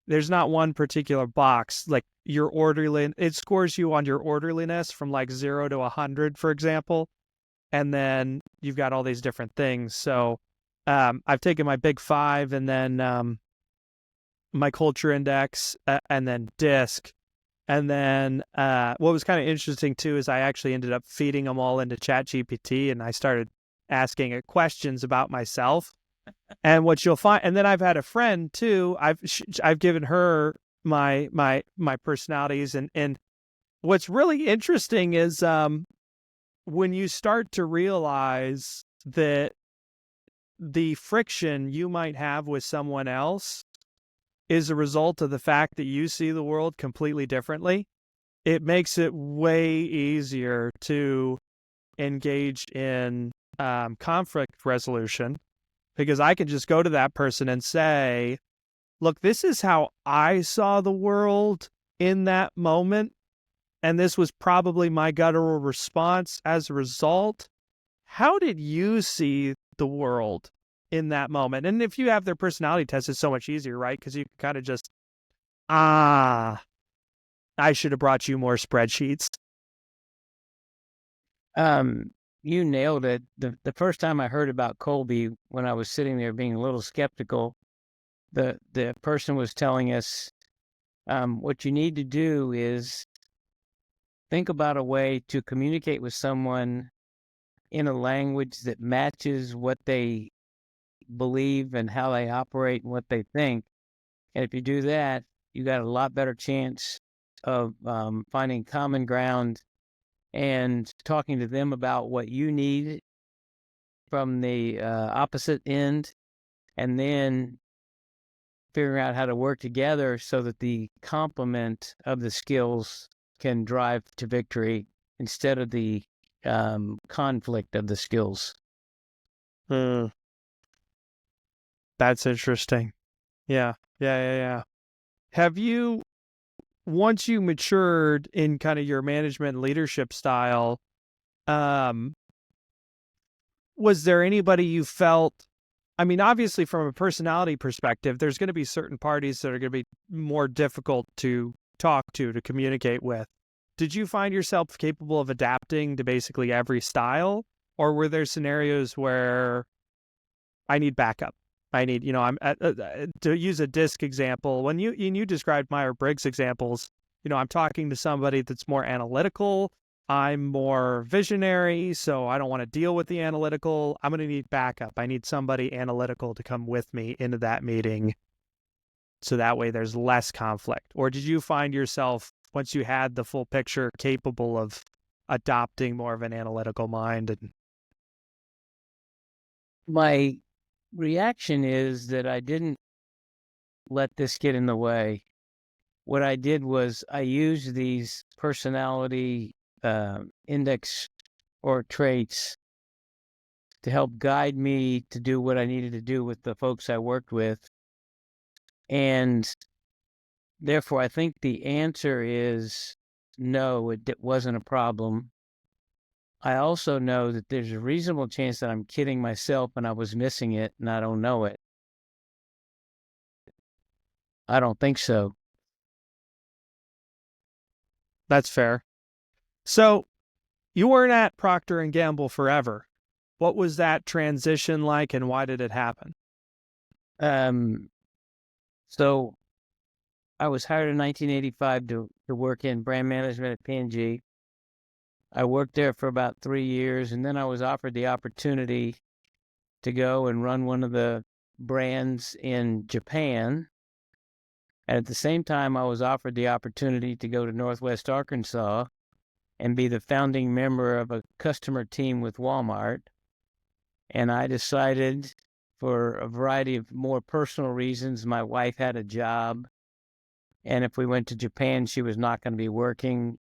there's not one particular box, like your orderly, it scores you on your orderliness from like 0 to 100, for example. And then you've got all these different things. So I've taken my big five and then my culture index and then DISC. And then what was kind of interesting too is I actually ended up feeding them all into ChatGPT, and I started asking it questions about myself. And what you'll find, and then I've had a friend too. I've given her my personalities, and what's really interesting is when you start to realize that the friction you might have with someone else is a result of the fact that you see the world completely differently, it makes it way easier to engage in conflict resolution, because I can just go to that person and say, look, this is how I saw the world in that moment, and this was probably my guttural response as a result. How did you see the world in that moment? And if you have their personality test, it's so much easier, right? Because you can kind of just, I should have brought you more spreadsheets. You nailed it. The first time I heard about Colby, when I was sitting there being a little skeptical, the person was telling us, what you need to do is think about a way to communicate with someone in a language that matches what they believe and how they operate and what they think. And if you do that, you got a lot better chance of finding common ground and talking to them about what you need from the opposite end, and then figuring out how to work together so that the complement of the skills can drive to victory instead of the conflict of the skills. That's interesting. Yeah. Have you, once you matured in kind of your management leadership style, was there anybody you felt, I mean, obviously from a personality perspective, there's going to be certain parties that are going to be more difficult to talk to communicate with. Did you find yourself capable of adapting to basically every style? Or were there scenarios where I need backup? I need, I'm to use a DISC example. When you described Myers-Briggs examples, I'm talking to somebody that's more analytical. I'm more visionary, so I don't want to deal with the analytical. I'm going to need backup. I need somebody analytical to come with me into that meeting, so that way there's less conflict. Or did you find yourself, once you had the full picture, capable of adopting more of an analytical mind? And my reaction is that I didn't let this get in the way. What I did was I used these personality index or traits to help guide me to do what I needed to do with the folks I worked with. And therefore, I think the answer is no, it wasn't a problem. I also know that there's a reasonable chance that I'm kidding myself and I was missing it and I don't know it. I don't think so. that's fair. So you weren't at Procter & Gamble forever. What was that transition like, and why did it happen? So I was hired in 1985 to work in brand management at P&G. I worked there for about 3 years, and then I was offered the opportunity to go and run one of the brands in Japan. And at the same time, I was offered the opportunity to go to Northwest Arkansas and be the founding member of a customer team with Walmart. And I decided, for a variety of more personal reasons, my wife had a job, and if we went to Japan, she was not going to be working.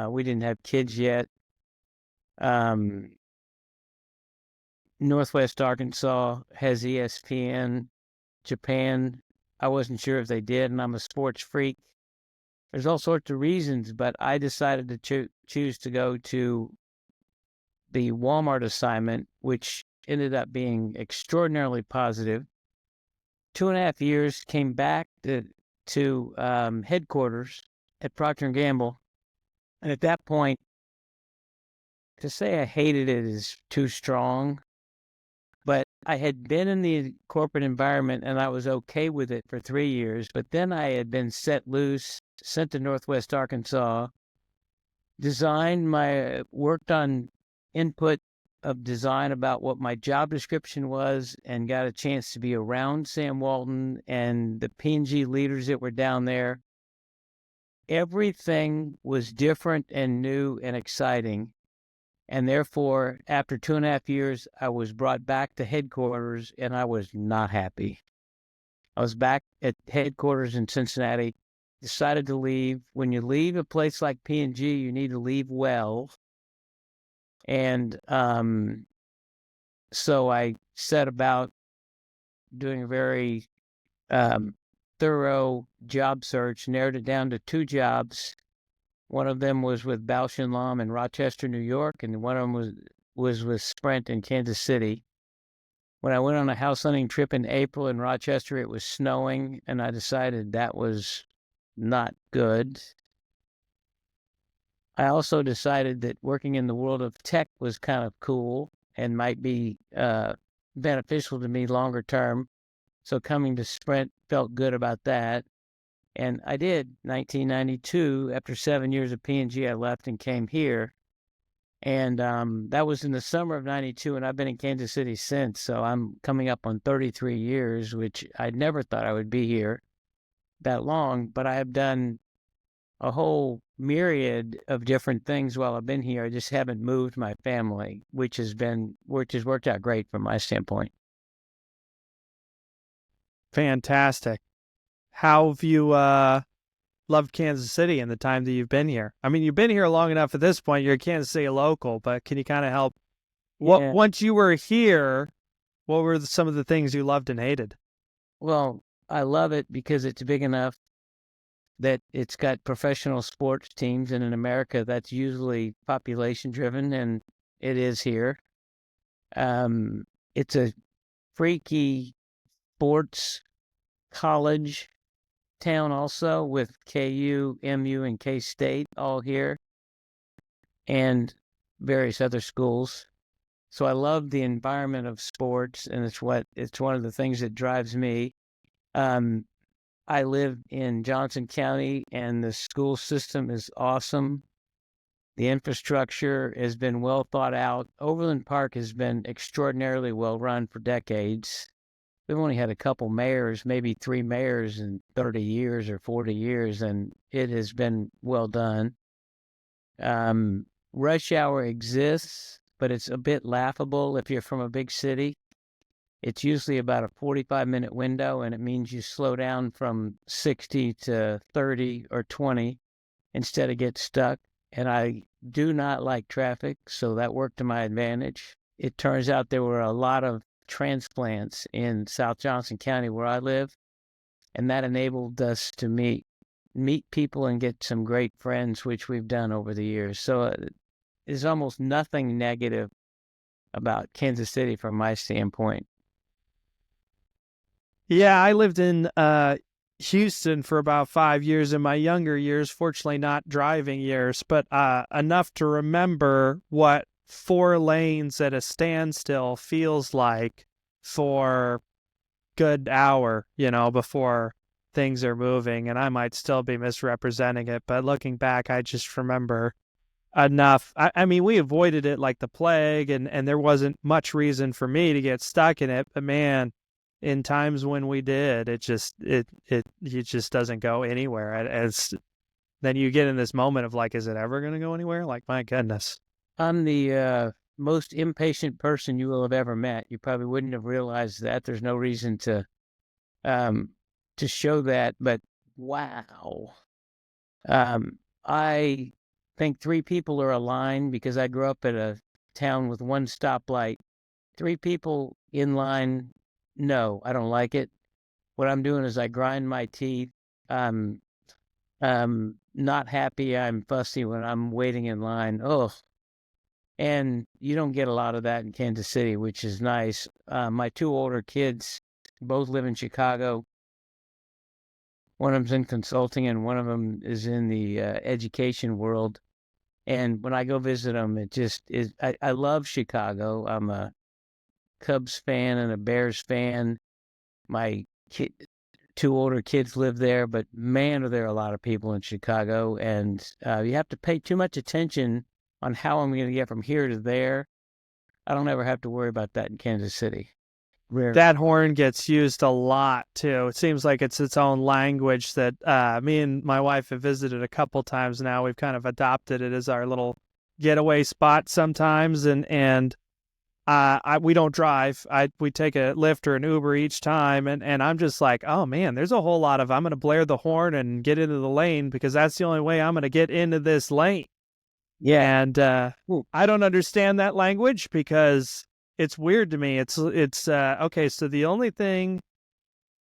We didn't have kids yet. Northwest Arkansas has ESPN. Japan, I wasn't sure if they did, and I'm a sports freak. There's all sorts of reasons, but I decided to choose to go to the Walmart assignment, which ended up being extraordinarily positive. 2.5 years, came back to to headquarters at Procter & Gamble. And at that point, to say I hated it is too strong, but I had been in the corporate environment and I was okay with it for 3 years. But then I had been set loose, sent to Northwest Arkansas, worked on input of design about what my job description was, and got a chance to be around Sam Walton and the P&G leaders that were down there. Everything was different and new and exciting. And therefore, after 2.5 years, I was brought back to headquarters and I was not happy. I was back at headquarters in Cincinnati, decided to leave. When you leave a place like P&G, you need to leave well. And so I set about doing a very thorough job search, narrowed it down to 2 jobs. One of them was with Bausch & Lomb in Rochester, New York, and one of them was with Sprint in Kansas City. When I went on a house hunting trip in April in Rochester, it was snowing, and I decided that was not good. I also decided that working in the world of tech was kind of cool and might be beneficial to me longer term. So coming to Sprint felt good about that. And I did. 1992, after 7 years of P&G, I left and came here. And that was in the summer of 92, and I've been in Kansas City since. So I'm coming up on 33 years, which I never thought I would be here that long. But I have done a whole myriad of different things while I've been here. I just haven't moved my family, which has worked out great from my standpoint. Fantastic. How have you loved Kansas City in the time that you've been here? I mean, you've been here long enough at this point. You're a Kansas City local, but can you kind of help? Yeah. Once you were here, what were some of the things you loved and hated? Well, I love it because it's big enough that it's got professional sports teams, and in America, that's usually population driven, and it is here. It's a freaky sports college town also, with KU, MU, and K-State all here, and various other schools. So I love the environment of sports, and it's one of the things that drives me. I live in Johnson County, and the school system is awesome. The infrastructure has been well thought out. Overland Park has been extraordinarily well run for decades. We've only had a couple mayors, maybe 3 mayors in 30 years or 40 years, and it has been well done. Rush hour exists, but it's a bit laughable if you're from a big city. It's usually about a 45-minute window, and it means you slow down from 60 to 30 or 20 instead of get stuck. And I do not like traffic, so that worked to my advantage. It turns out there were a lot of transplants in South Johnson County where I live, and that enabled us to meet people and get some great friends, which we've done over the years. So there's almost nothing negative about Kansas City from my standpoint. Yeah, I lived in Houston for about 5 years in my younger years, fortunately not driving years, but enough to remember what 4 lanes at a standstill feels like for good hour, before things are moving. And I might still be misrepresenting it, but looking back, I just remember enough. I mean, we avoided it like the plague, and there wasn't much reason for me to get stuck in it, but man, in times when we did, it just doesn't go anywhere. As then you get in this moment of like, is it ever going to go anywhere? Like, my goodness. I'm the most impatient person you will have ever met. You probably wouldn't have realized that. There's no reason to show that, but wow. I think 3 people are aligned because I grew up at a town with 1 stoplight. 3 people in line. No, I don't like it. What I'm doing is I grind my teeth. I'm not happy. I'm fussy when I'm waiting in line. Oh, and you don't get a lot of that in Kansas City, which is nice. My 2 older kids both live in Chicago. One of them's in consulting, and one of them is in the education world. And when I go visit them, it just is. I love Chicago. I'm a Cubs fan and a Bears fan. My two older kids live there, but man, are there a lot of people in Chicago, and you have to pay too much attention on how I'm going to get from here to there. I don't ever have to worry about that in Kansas City. Rare. That horn gets used a lot too. It seems like it's its own language that me and my wife have visited a couple times now. We've kind of adopted it as our little getaway spot sometimes, and we don't drive. We take a Lyft or an Uber each time, and I'm just like, oh man, there's a whole lot of I'm going to blare the horn and get into the lane because that's the only way I'm going to get into this lane. Yeah, And I don't understand that language because it's weird to me. It's okay. So the only thing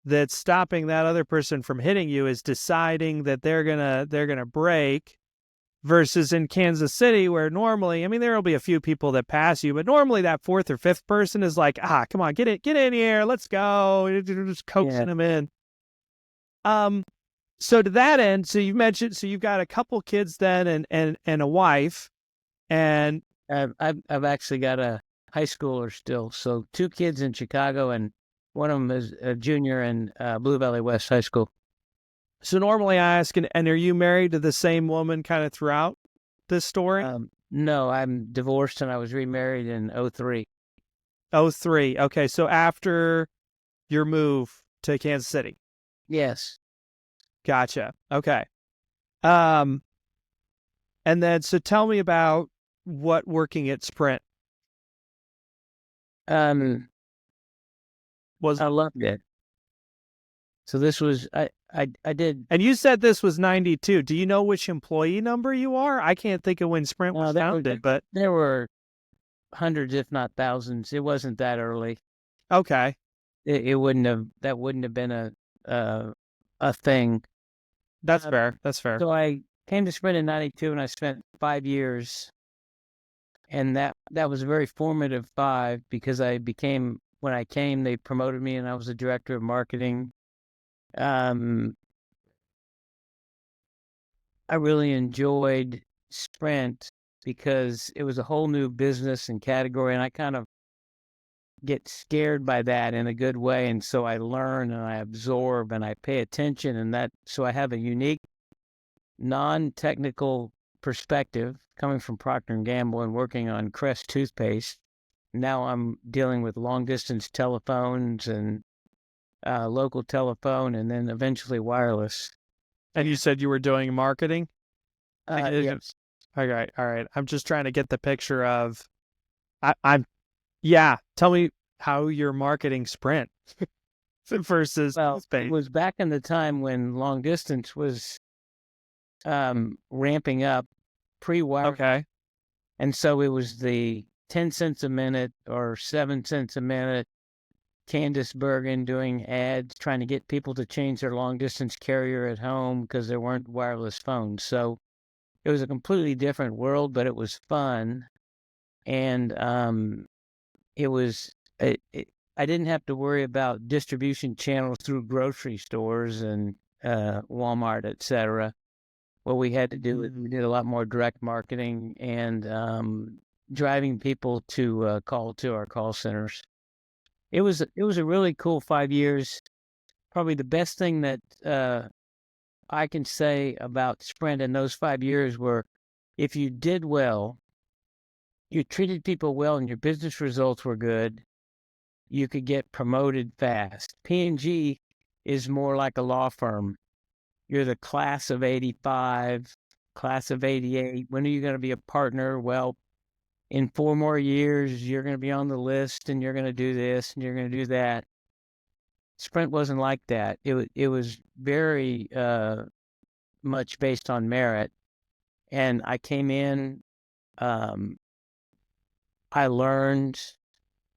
that's stopping that other person from hitting you is deciding that they're gonna brake. Versus in Kansas City, where normally, I mean, there will be a few people that pass you, but normally that fourth or fifth person is like, come on, get in here, let's go, you're just coaxing them in. So to that end, so you mentioned, so you've got a couple kids then, and a wife, and I've actually got a high schooler still. So 2 kids in Chicago, and one of them is a junior in Blue Valley West High School. So normally I ask, and are you married to the same woman kind of throughout this story? No, I'm divorced, and I was remarried in 2003. 2003. Okay, so after your move to Kansas City. Yes. Gotcha. Okay. And then, so tell me about what working at Sprint was. I loved it. So this was, I did. And you said this was 92. Do you know which employee number you are? I can't think of when Sprint was founded, but there were hundreds, if not thousands. It wasn't that early. Okay. It wouldn't have been a thing. That's fair. That's fair. So I came to Sprint in 92, and I spent 5 years. And that was a very formative 5 because when I came, they promoted me and I was the director of marketing. I really enjoyed Sprint because it was a whole new business and category, and I kind of get scared by that in a good way. And so I learn and I absorb and I pay attention, so I have a unique non-technical perspective coming from Procter & Gamble and working on Crest toothpaste. Now I'm dealing with long-distance telephones and local telephone, and then eventually wireless. And you said you were doing marketing? Yes. All right. I'm just trying to get the picture of, tell me how you're marketing Sprint versus it was back in the time when long distance was ramping up pre-wire. Okay. And so it was the 10 cents a minute or 7 cents a minute. Candace Bergen doing ads, trying to get people to change their long distance carrier at home because there weren't wireless phones. So it was a completely different world, but it was fun. And I didn't have to worry about distribution channels through grocery stores and Walmart, etc. What we had to do is we did a lot more direct marketing and driving people to call to our call centers. It was a really cool 5 years. Probably the best thing that I can say about Sprint in those 5 years were, if you did well, you treated people well, and your business results were good, you could get promoted fast. P&G is more like a law firm. You're the class of 85, class of 88. When are you going to be a partner? Well, in 4 more years, you're going to be on the list, and you're going to do this, and you're going to do that. Sprint wasn't like that. It was very much based on merit. And I came in, I learned,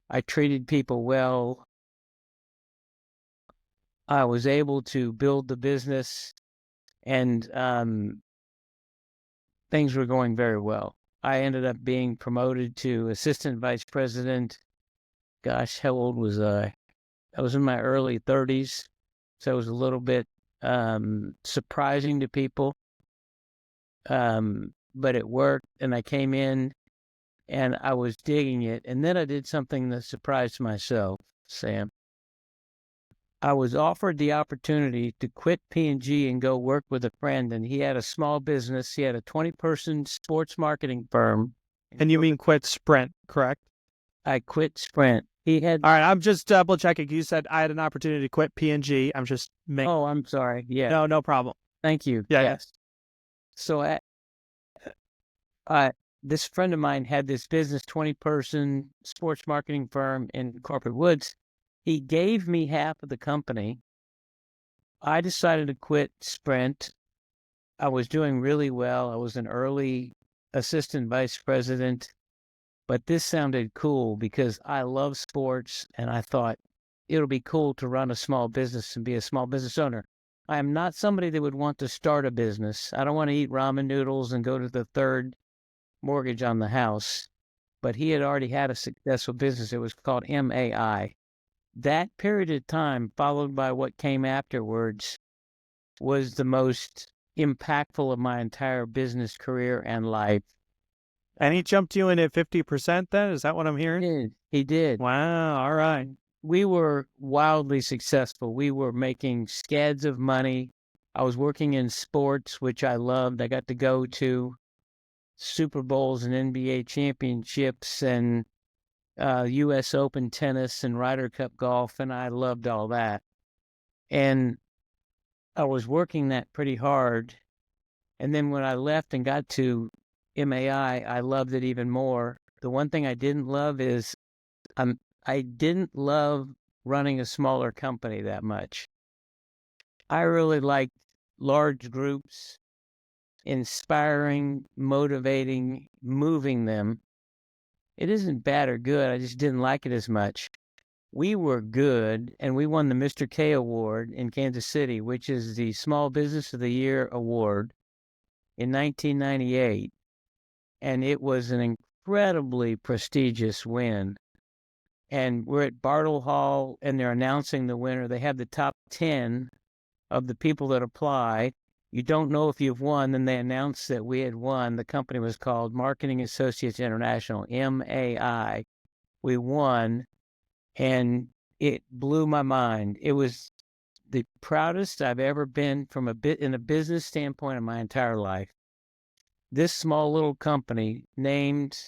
I treated people well. I was able to build the business, and things were going very well. I ended up being promoted to assistant vice president. Gosh, how old was I? I was in my early 30s, so I was a little bit surprising to people. But it worked, and I came in and I was digging it. And then I did something that surprised myself, Sam. I was offered the opportunity to quit P&G and go work with a friend, and he had a small business. He had a 20-person sports marketing firm. And you mean quit Sprint, correct? I quit Sprint. He had... All right, I'm just double checking. You said I had an opportunity to quit P&G. I'm just making... Oh, I'm sorry. Yeah. No problem. Thank you. Yeah, yes. So this friend of mine had this business, 20-person sports marketing firm in Corporate Woods. He gave me half of the company. I decided to quit Sprint. I was doing really well. I was an early assistant vice president, but this sounded cool because I love sports, and I thought it'll be cool to run a small business and be a small business owner. I am not somebody that would want to start a business. I don't want to eat ramen noodles and go to the third mortgage on the house, but he had already had a successful business. It was called MAI. That period of time, followed by what came afterwards, was the most impactful of my entire business career and life. And he jumped you in at 50% then? Is that what I'm hearing? He did. Wow, all right. We were wildly successful. We were making scads of money. I was working in sports, which I loved. I got to go to Super Bowls and NBA championships and U.S. Open tennis and Ryder Cup golf, and I loved all that. And I was working that pretty hard. And then when I left and got to MAI, I loved it even more. The one thing I didn't love is I didn't love running a smaller company that much. I really liked large groups, inspiring, motivating, moving them. It isn't bad or good. I just didn't like it as much. We were good, and we won the Mr. K Award in Kansas City, which is the Small Business of the Year award in 1998. And it was an incredibly prestigious win. And we're at Bartle Hall, and they're announcing the winner. They have the top 10 of the people that apply. You don't know if you've won. Then they announced that we had won. The company was called Marketing Associates International, MAI. We won, and it blew my mind. It was the proudest I've ever been from in a business standpoint in my entire life. This small little company, named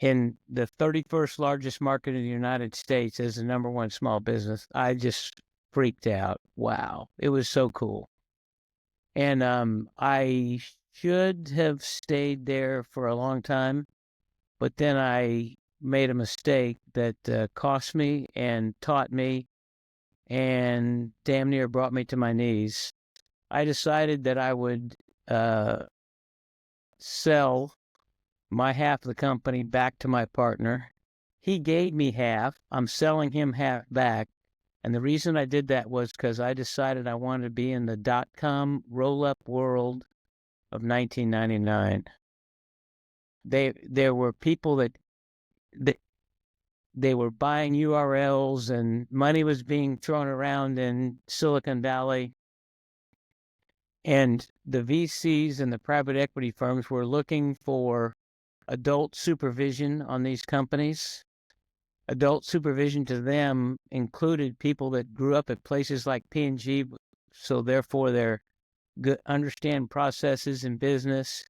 in the 31st largest market in the United States as the number one small business, I just freaked out. Wow. It was so cool. And I should have stayed there for a long time, but then I made a mistake that cost me and taught me and damn near brought me to my knees. I decided that I would sell my half of the company back to my partner. He gave me half. I'm selling him half back. And the reason I did that was because I decided I wanted to be in the dot-com roll-up world of 1999. There were people that they were buying URLs, and money was being thrown around in Silicon Valley. And the VCs and the private equity firms were looking for adult supervision on these companies. Adult supervision to them included people that grew up at places like P&G, so therefore they're good, understand processes in business,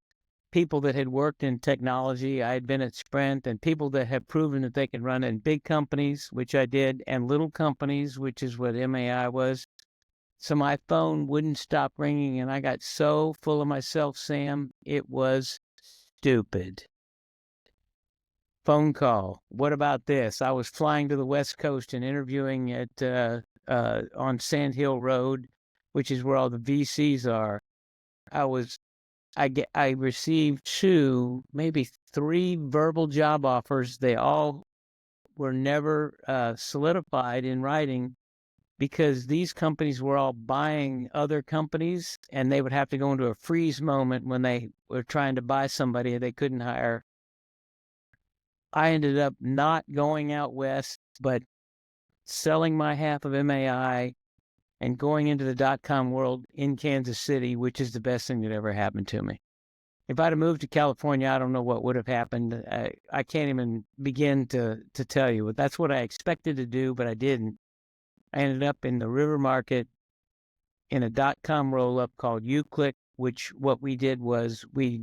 people that had worked in technology. I had been at Sprint, and people that have proven that they can run in big companies, which I did, and little companies, which is what MAI was. So my phone wouldn't stop ringing, and I got so full of myself, Sam, it was stupid. Phone call. What about this? I was flying to the West Coast and interviewing at on Sand Hill Road, which is where all the VCs are. I received 2, maybe 3 verbal job offers. They all were never solidified in writing because these companies were all buying other companies, and they would have to go into a freeze moment when they were trying to buy somebody they couldn't hire. I ended up not going out west, but selling my half of MAI and going into the dot-com world in Kansas City, which is the best thing that ever happened to me. If I'd have moved to California, I don't know what would have happened. I can't even begin to tell you. But that's what I expected to do, but I didn't. I ended up in the River Market in a dot-com roll-up called UClick, which what we did was we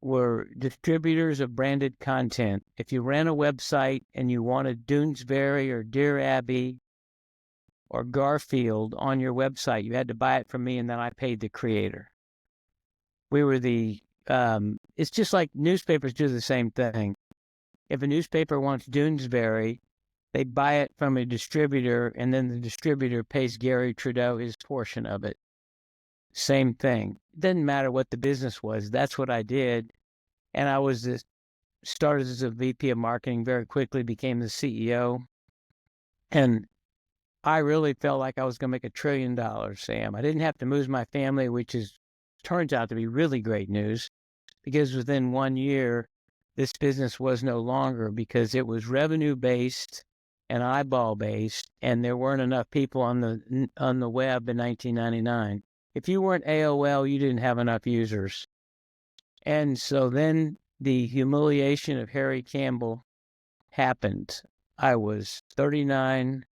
were distributors of branded content. If you ran a website and you wanted Doonesbury or Dear Abby or Garfield on your website, you had to buy it from me, and then I paid the creator. We were it's just like newspapers do the same thing. If a newspaper wants Doonesbury, they buy it from a distributor, and then the distributor pays Gary Trudeau his portion of it. Same thing. It didn't matter what the business was. That's what I did. And I started as a VP of marketing, very quickly became the CEO. And I really felt like I was going to make $1 trillion, Sam. I didn't have to move my family, which turns out to be really great news, because within 1 year, this business was no longer, because it was revenue-based and eyeball-based, and there weren't enough people on the web in 1999. If you weren't AOL, you didn't have enough users. And so then the humiliation of Harry Campbell happened. I was 39,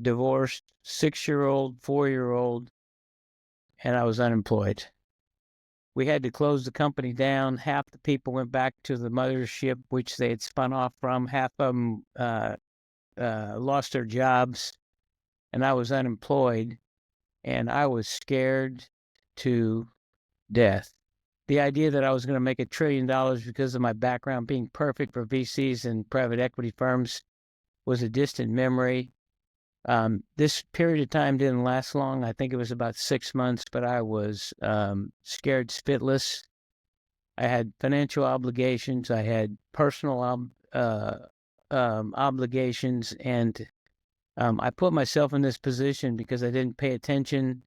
divorced, 6-year-old, 4-year-old, and I was unemployed. We had to close the company down. Half the people went back to the mothership, which they had spun off from. Half of them lost their jobs, and I was unemployed, and I was scared to death. The idea that I was going to make $1 trillion because of my background being perfect for VCs and private equity firms was a distant memory. This period of time didn't last long. I think it was about 6 months, but I was scared spitless. I had financial obligations. I had personal obligations, and I put myself in this position because I didn't pay attention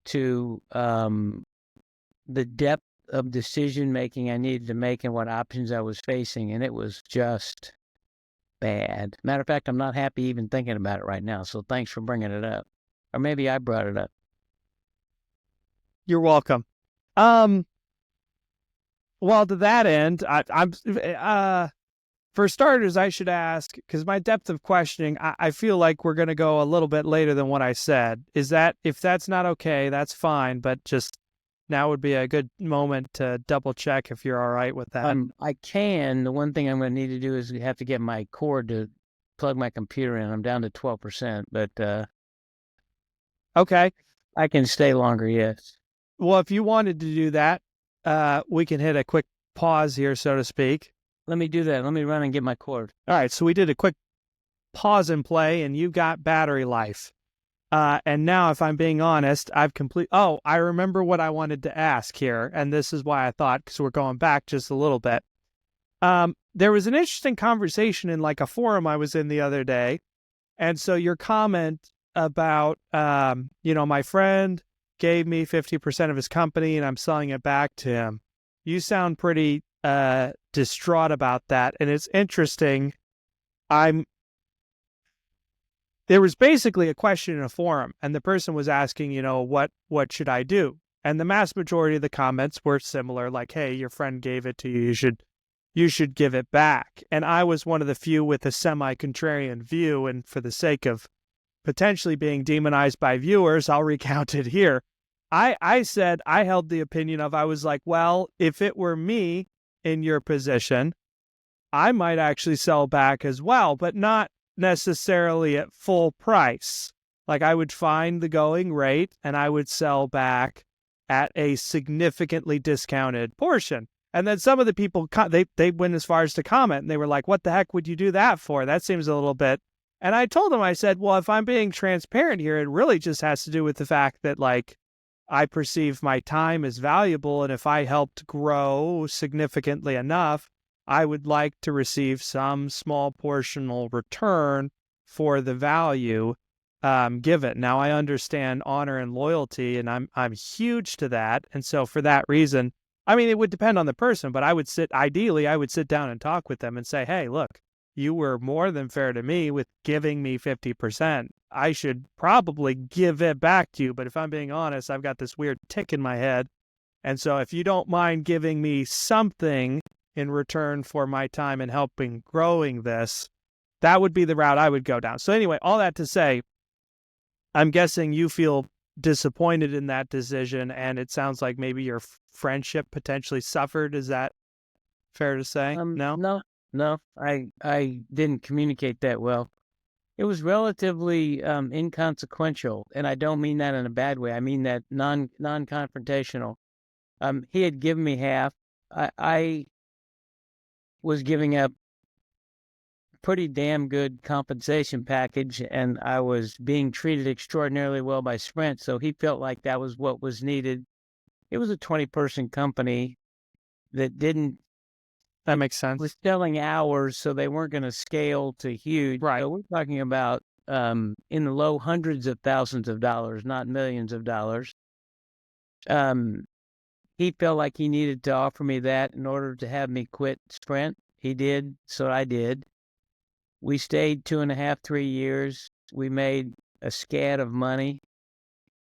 to the depth of decision making I needed to make and what options I was facing, and it was just bad. Matter of fact, I'm not happy even thinking about it right now, so thanks for bringing it up. Or maybe I brought it up. You're welcome. Well, to that end, I'm for starters, I should ask, because my depth of questioning, I feel like we're going to go a little bit later than what I said. If that's not okay, that's fine, but just now would be a good moment to double check if you're all right with that. I can. The one thing I'm going to need to do is have to get my cord to plug my computer in. I'm down to 12%, but okay. I can stay longer, yes. Well, if you wanted to do that, we can hit a quick pause here, so to speak. Let me do that. Let me run and get my cord. All right, so we did a quick pause and play, and you got battery life. And now, if I'm being honest, I remember what I wanted to ask here, and this is why I thought, because we're going back just a little bit. There was an interesting conversation in like a forum I was in the other day, and so your comment about, my friend gave me 50% of his company, and I'm selling it back to him. You sound pretty distraught about that, and it's interesting. There was basically a question in a forum, and the person was asking, what should I do? And the mass majority of the comments were similar, like, hey, your friend gave it to you, you should give it back. And I was one of the few with a semi-contrarian view, and for the sake of potentially being demonized by viewers, I'll recount it here. I said, I held the opinion I was like, well, if it were me in your position, I might actually sell back as well, but not necessarily at full price. Like, I would find the going rate and I would sell back at a significantly discounted portion. And then some of the people, they went as far as to comment, and they were like, what the heck would you do that for? That seems a little bit. And I told them, I said, well, if I'm being transparent here, it really just has to do with the fact that, like, I perceive my time as valuable, and if I helped grow significantly enough, I would like to receive some small portional return for the value given. Now, I understand honor and loyalty, and I'm huge to that. And so for that reason, I mean, it would depend on the person, but ideally, I would sit down and talk with them and say, hey, look, you were more than fair to me with giving me 50%. I should probably give it back to you. But if I'm being honest, I've got this weird tick in my head. And so if you don't mind giving me something in return for my time and helping growing this, that would be the route I would go down. So anyway, all that to say, I'm guessing you feel disappointed in that decision, and it sounds like maybe your friendship potentially suffered. Is that fair to say? No? No, I didn't communicate that well. It was relatively inconsequential, and I don't mean that in a bad way. I mean that non-confrontational. He had given me half. I was giving up pretty damn good compensation package, and I was being treated extraordinarily well by Sprint, so he felt like that was what was needed. It was a 20-person company that That makes sense. was selling hours, so they weren't going to scale to huge. Right. So we're talking about in the low hundreds of thousands of dollars, not millions of dollars. He felt like he needed to offer me that in order to have me quit Sprint. He did, so I did. We stayed 2.5, 3 years. We made a scad of money,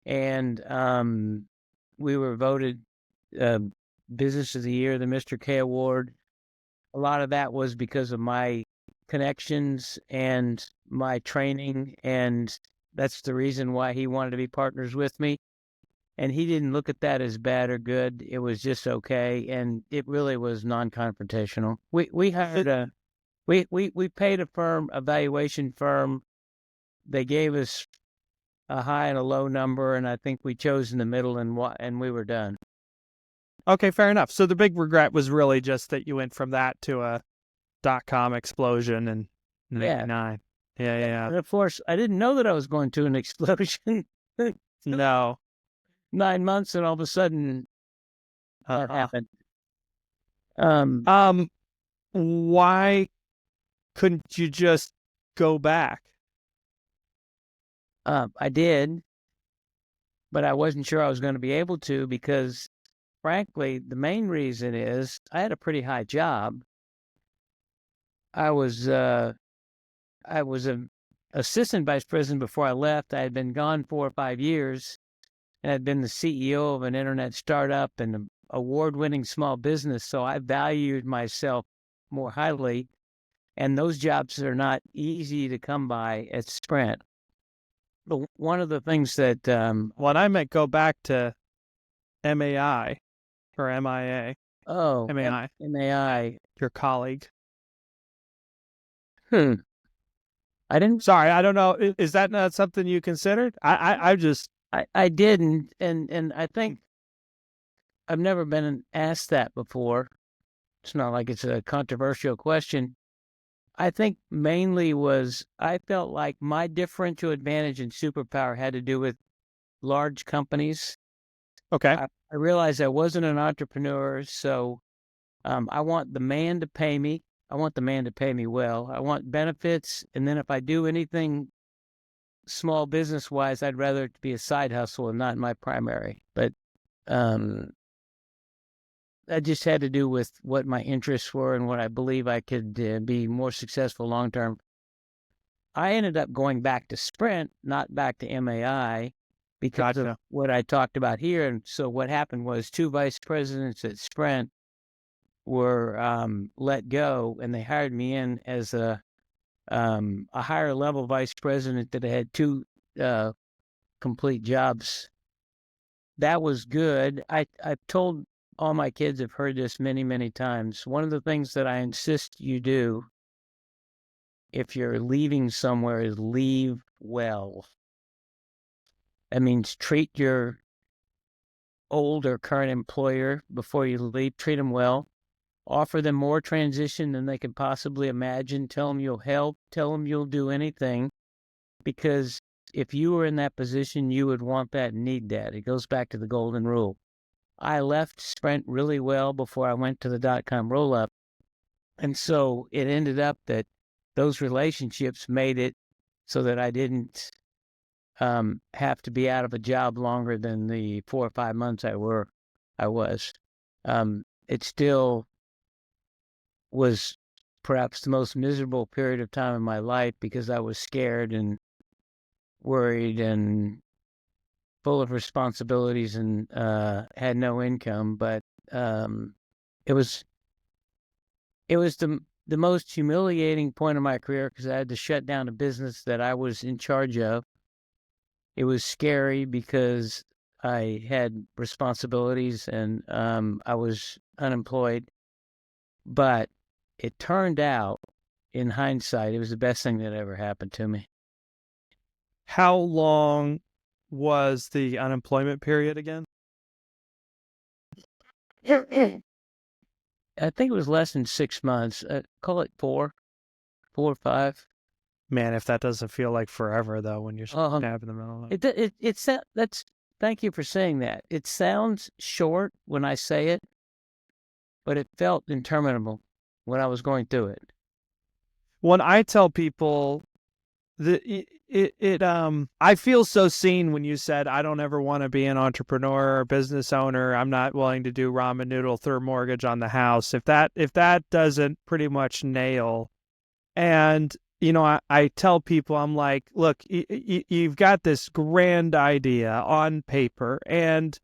and we were voted Business of the Year, the Mr. K Award. A lot of that was because of my connections and my training, and that's the reason why he wanted to be partners with me. And he didn't look at that as bad or good. It was just okay, and it really was non-confrontational. We hired we paid a valuation firm. They gave us a high and a low number, and I think we chose in the middle, and we were done. Okay, fair enough. So the big regret was really just that you went from that to a .com explosion in '99. Yeah. And of course, I didn't know that I was going to an explosion. No. 9 months, and all of a sudden, that happened. Why couldn't you just go back? I did, but I wasn't sure I was going to be able to because, frankly, the main reason is I had a pretty high job. I was an assistant vice president before I left. I had been gone 4 or 5 years, and I'd been the CEO of an internet startup and an award-winning small business. So I valued myself more highly, and those jobs are not easy to come by at Sprint. But one of the things that When I meant go back to MAI or MIA, MAI, MAI. your colleague. I didn't. Sorry, I don't know. Is that not something you considered? I didn't, and I think I've never been asked that before. It's not like it's a controversial question. I think mainly was I felt like my differential advantage and superpower had to do with large companies. Okay. I realized I wasn't an entrepreneur, so I want the man to pay me. I want the man to pay me well. I want benefits, and then if I do anything small business-wise, I'd rather it be a side hustle and not my primary. But that just had to do with what my interests were and what I believe I could be more successful long-term. I ended up going back to Sprint, not back to MAI, because of what I talked about here. And so what happened was 2 vice presidents at Sprint were let go, and they hired me in as a higher level vice president that had 2 complete jobs. That was good. I've told all my kids, have heard this many, many times. One of the things that I insist you do if you're leaving somewhere is leave well. That means treat your old or current employer before you leave. Treat them well. Offer them more transition than they could possibly imagine. Tell them you'll help. Tell them you'll do anything. Because if you were in that position, you would want that and need that. It goes back to the golden rule. I left Sprint really well before I went to the .com roll-up. And so it ended up that those relationships made it so that I didn't have to be out of a job longer than the 4 or 5 months I was. It still was perhaps the most miserable period of time in my life because I was scared and worried and full of responsibilities and had no income. But it was the most humiliating point of my career because I had to shut down a business that I was in charge of. It was scary because I had responsibilities and I was unemployed. But it turned out, in hindsight, it was the best thing that ever happened to me. How long was the unemployment period again? I think it was less than 6 months. Call it 4 or 5. Man, if that doesn't feel like forever though, when you're Um, stab in the middle of it. that's thank you for saying that. It sounds short when I say it, but it felt interminable when I was going through it. When I tell people I feel so seen when you said I don't ever want to be an entrepreneur or business owner. I'm not willing to do ramen noodle third mortgage on the house. If that doesn't pretty much nail, and I tell people, I'm like, look, you've got this grand idea on paper, and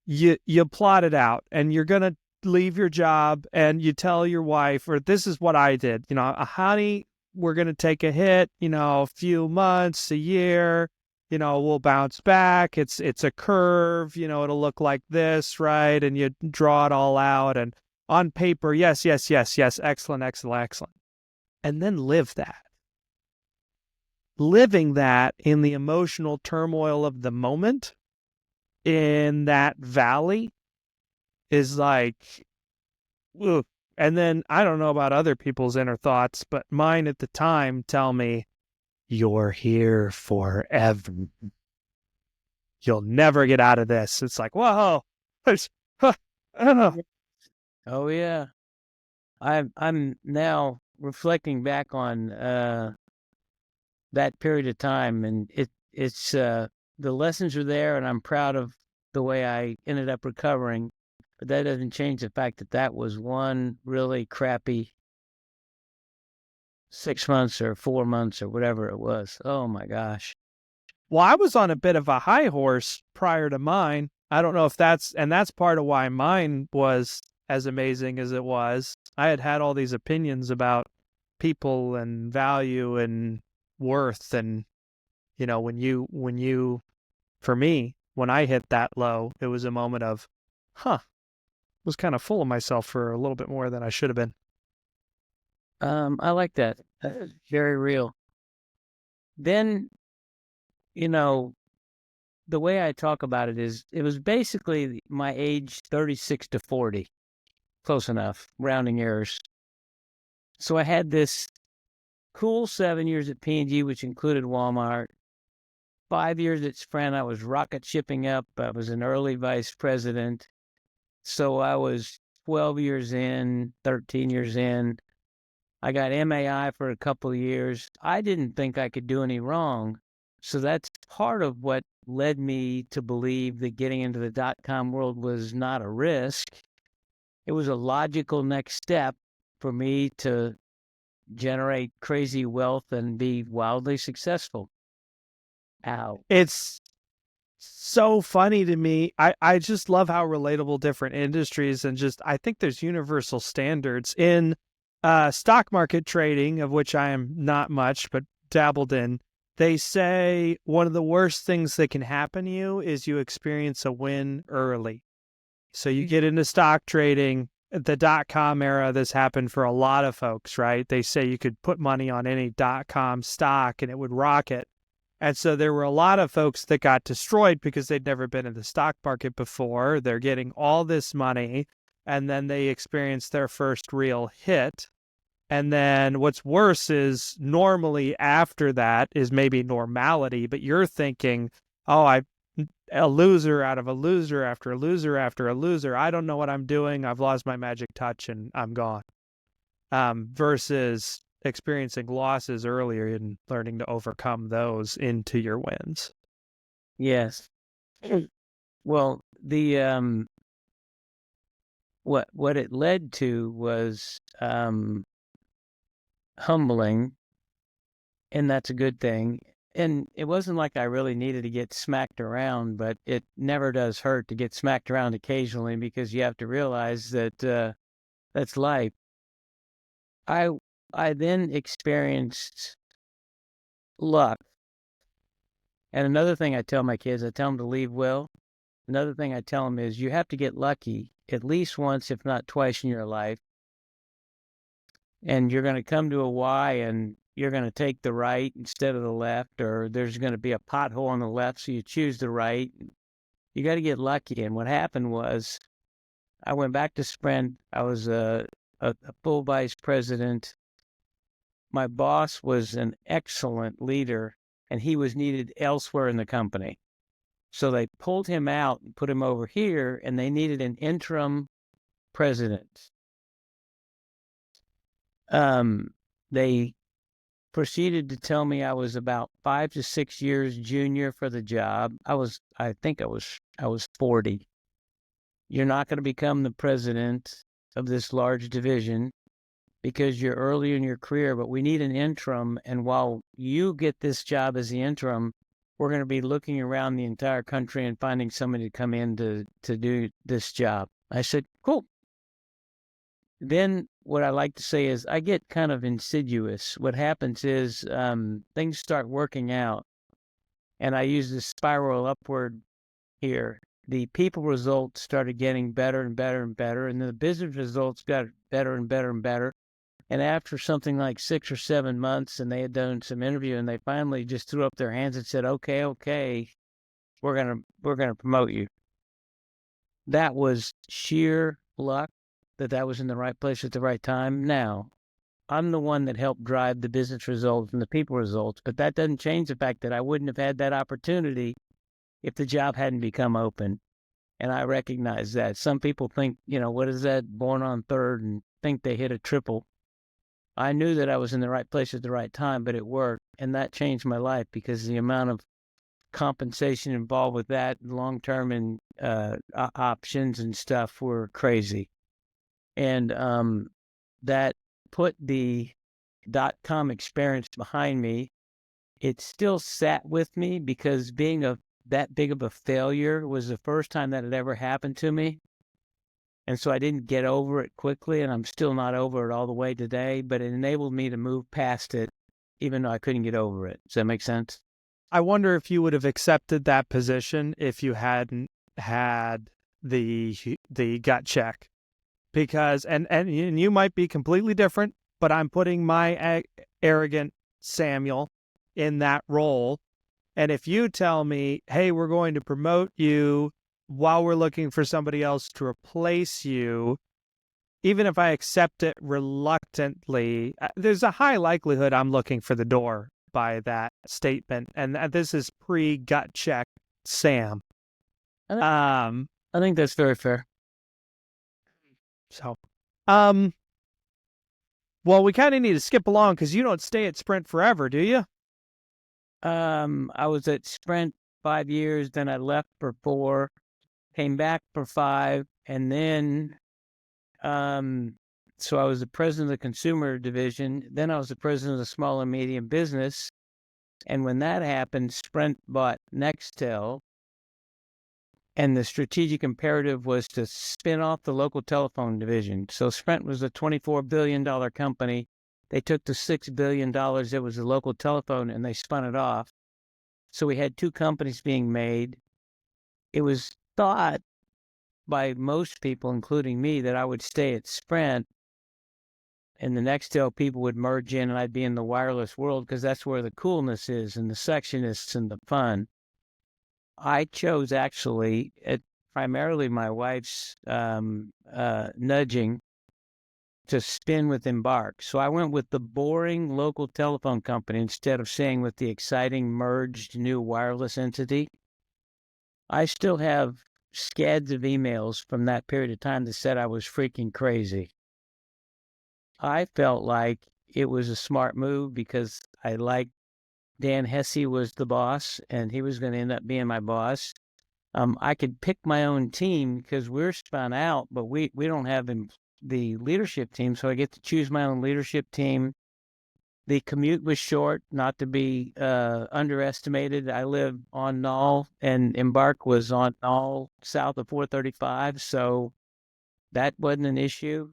you plot it out, and you're gonna leave your job, and you tell your wife, or this is what I did, honey, we're going to take a hit, a few months, a year, we'll bounce back. It's a curve, it'll look like this, right? And you draw it all out, and on paper, yes, yes, yes, yes, excellent, excellent, excellent. And then live that. Living that in the emotional turmoil of the moment, in that valley, is like, ugh. And then I don't know about other people's inner thoughts, but mine at the time tell me, you're here forever. You'll never get out of this. It's like, whoa. Oh yeah. I'm now reflecting back on that period of time, and it's the lessons are there, and I'm proud of the way I ended up recovering. But that doesn't change the fact that that was one really crappy 6 months or 4 months or whatever it was. Oh my gosh. Well, I was on a bit of a high horse prior to mine. I don't know if that's part of why mine was as amazing as it was. I had all these opinions about people and value and worth, and when you for me, when I hit that low, it was a moment of, was kind of full of myself for a little bit more than I should have been. I like that. Very real. Then, the way I talk about it is, it was basically my age 36 to 40. Close enough, rounding errors. So I had this cool 7 years at P&G, which included Walmart. 5 years at Sprint, I was rocket shipping up. I was an early vice president. So I was 12 years in, 13 years in. I got MAI for a couple of years. I didn't think I could do any wrong. So that's part of what led me to believe that getting into the dot-com world was not a risk. It was a logical next step for me to generate crazy wealth and be wildly successful. Ow. It's so funny to me. I just love how relatable different industries, and just I think there's universal standards in stock market trading, of which I am not much, but dabbled in. They say one of the worst things that can happen to you is you experience a win early. So you get into stock trading, the dot-com era, this happened for a lot of folks, right? They say you could put money on any dot-com stock and it would rocket. And so there were a lot of folks that got destroyed because they'd never been in the stock market before. They're getting all this money, and then they experience their first real hit. And then what's worse is normally after that is maybe normality, but you're thinking, oh, I'm a loser out of a loser after a loser after a loser. I don't know what I'm doing. I've lost my magic touch and I'm gone. Versus experiencing losses earlier and learning to overcome those into your wins. Yes. Well, the what it led to was humbling, and that's a good thing. And it wasn't like I really needed to get smacked around, but it never does hurt to get smacked around occasionally because you have to realize that that's life. I I then experienced luck. And another thing I tell my kids, I tell them to leave well. Another thing I tell them is you have to get lucky at least once, if not twice in your life. And you're going to come to a Y and you're going to take the right instead of the left, or there's going to be a pothole on the left, so you choose the right. You got to get lucky. And what happened was I went back to Sprint. I was a full vice president. My boss was an excellent leader, and he was needed elsewhere in the company. So they pulled him out and put him over here, and they needed an interim president. They proceeded to tell me I was about 5 to 6 years junior for the job. I think I was 40. You're not going to become the president of this large division because you're early in your career, but we need an interim. And while you get this job as the interim, we're going to be looking around the entire country and finding somebody to come in to do this job. I said, cool. Then what I like to say is I get kind of insidious. What happens is things start working out, and I use this spiral upward here. The people results started getting better and better and better, and the business results got better and better and better. And after something like 6 or 7 months, and they had done some interview, and they finally just threw up their hands and said, okay, we're gonna promote you. That was sheer luck that was in the right place at the right time. Now, I'm the one that helped drive the business results and the people results, but that doesn't change the fact that I wouldn't have had that opportunity if the job hadn't become open. And I recognize that. Some people think, what is that, born on third, and think they hit a triple. I knew that I was in the right place at the right time, but it worked. And that changed my life because the amount of compensation involved with that, long-term and options and stuff were crazy. And that put the .com experience behind me. It still sat with me because being that big of a failure was the first time that had ever happened to me. And so I didn't get over it quickly, and I'm still not over it all the way today, but it enabled me to move past it, even though I couldn't get over it. Does that make sense? I wonder if you would have accepted that position if you hadn't had the gut check. Because, and you might be completely different, but I'm putting my arrogant Samuel in that role. And if you tell me, hey, we're going to promote you while we're looking for somebody else to replace you, even if I accept it reluctantly, there's a high likelihood I'm looking for the door by that statement. And this is pre-gut check Sam. I think that's very fair. So, well, we kind of need to skip along because you don't stay at Sprint forever, do you? I was at Sprint 5 years, then I left for 4, came back for 5, and then, so I was the president of the consumer division. Then I was the president of the small and medium business. And when that happened, Sprint bought Nextel. And the strategic imperative was to spin off the local telephone division. So Sprint was a $24 billion company. They took the $6 billion that was the local telephone and they spun it off. So we had 2 companies being made. It was thought by most people, including me, that I would stay at Sprint and the Nextel people would merge in and I'd be in the wireless world because that's where the coolness is and the sectionists and the fun. I chose actually, primarily my wife's nudging, to spin with Embark. So I went with the boring local telephone company instead of staying with the exciting merged new wireless entity. I still have scads of emails from that period of time that said I was freaking crazy. I felt like it was a smart move because I liked Dan Hesse was the boss, and he was going to end up being my boss. I could pick my own team because we're spun out, but we don't have the leadership team, so I get to choose my own leadership team. The commute was short, not to be underestimated. I live on Knoll, and Embark was on Knoll, south of 435, so that wasn't an issue.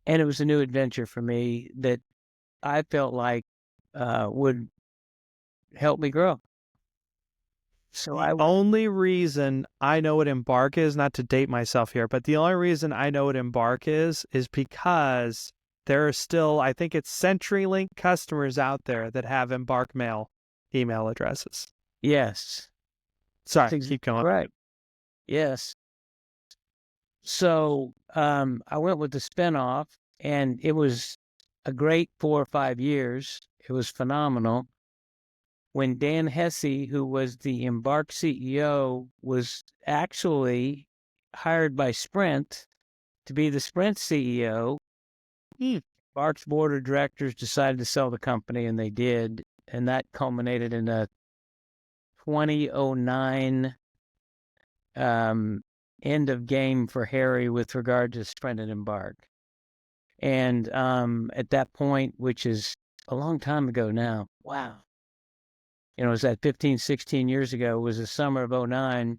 And it was a new adventure for me that I felt like would help me grow. So The only reason I know what Embark is, not to date myself here, but the only reason I know what Embark is because there are still, I think it's CenturyLink customers out there that have Embark Mail email addresses. Yes. Sorry, keep going. Right. Yes. So I went with the spinoff, and it was a great 4 or 5 years. It was phenomenal. When Dan Hesse, who was the Embark CEO, was actually hired by Sprint to be the Sprint CEO, Embark's board of directors decided to sell the company, and they did. And that culminated in a 2009 end of game for Harry with regard to Sprint and Embark. And at that point, which is a long time ago now, wow. It was that 15, 16 years ago, it was the summer of 2009.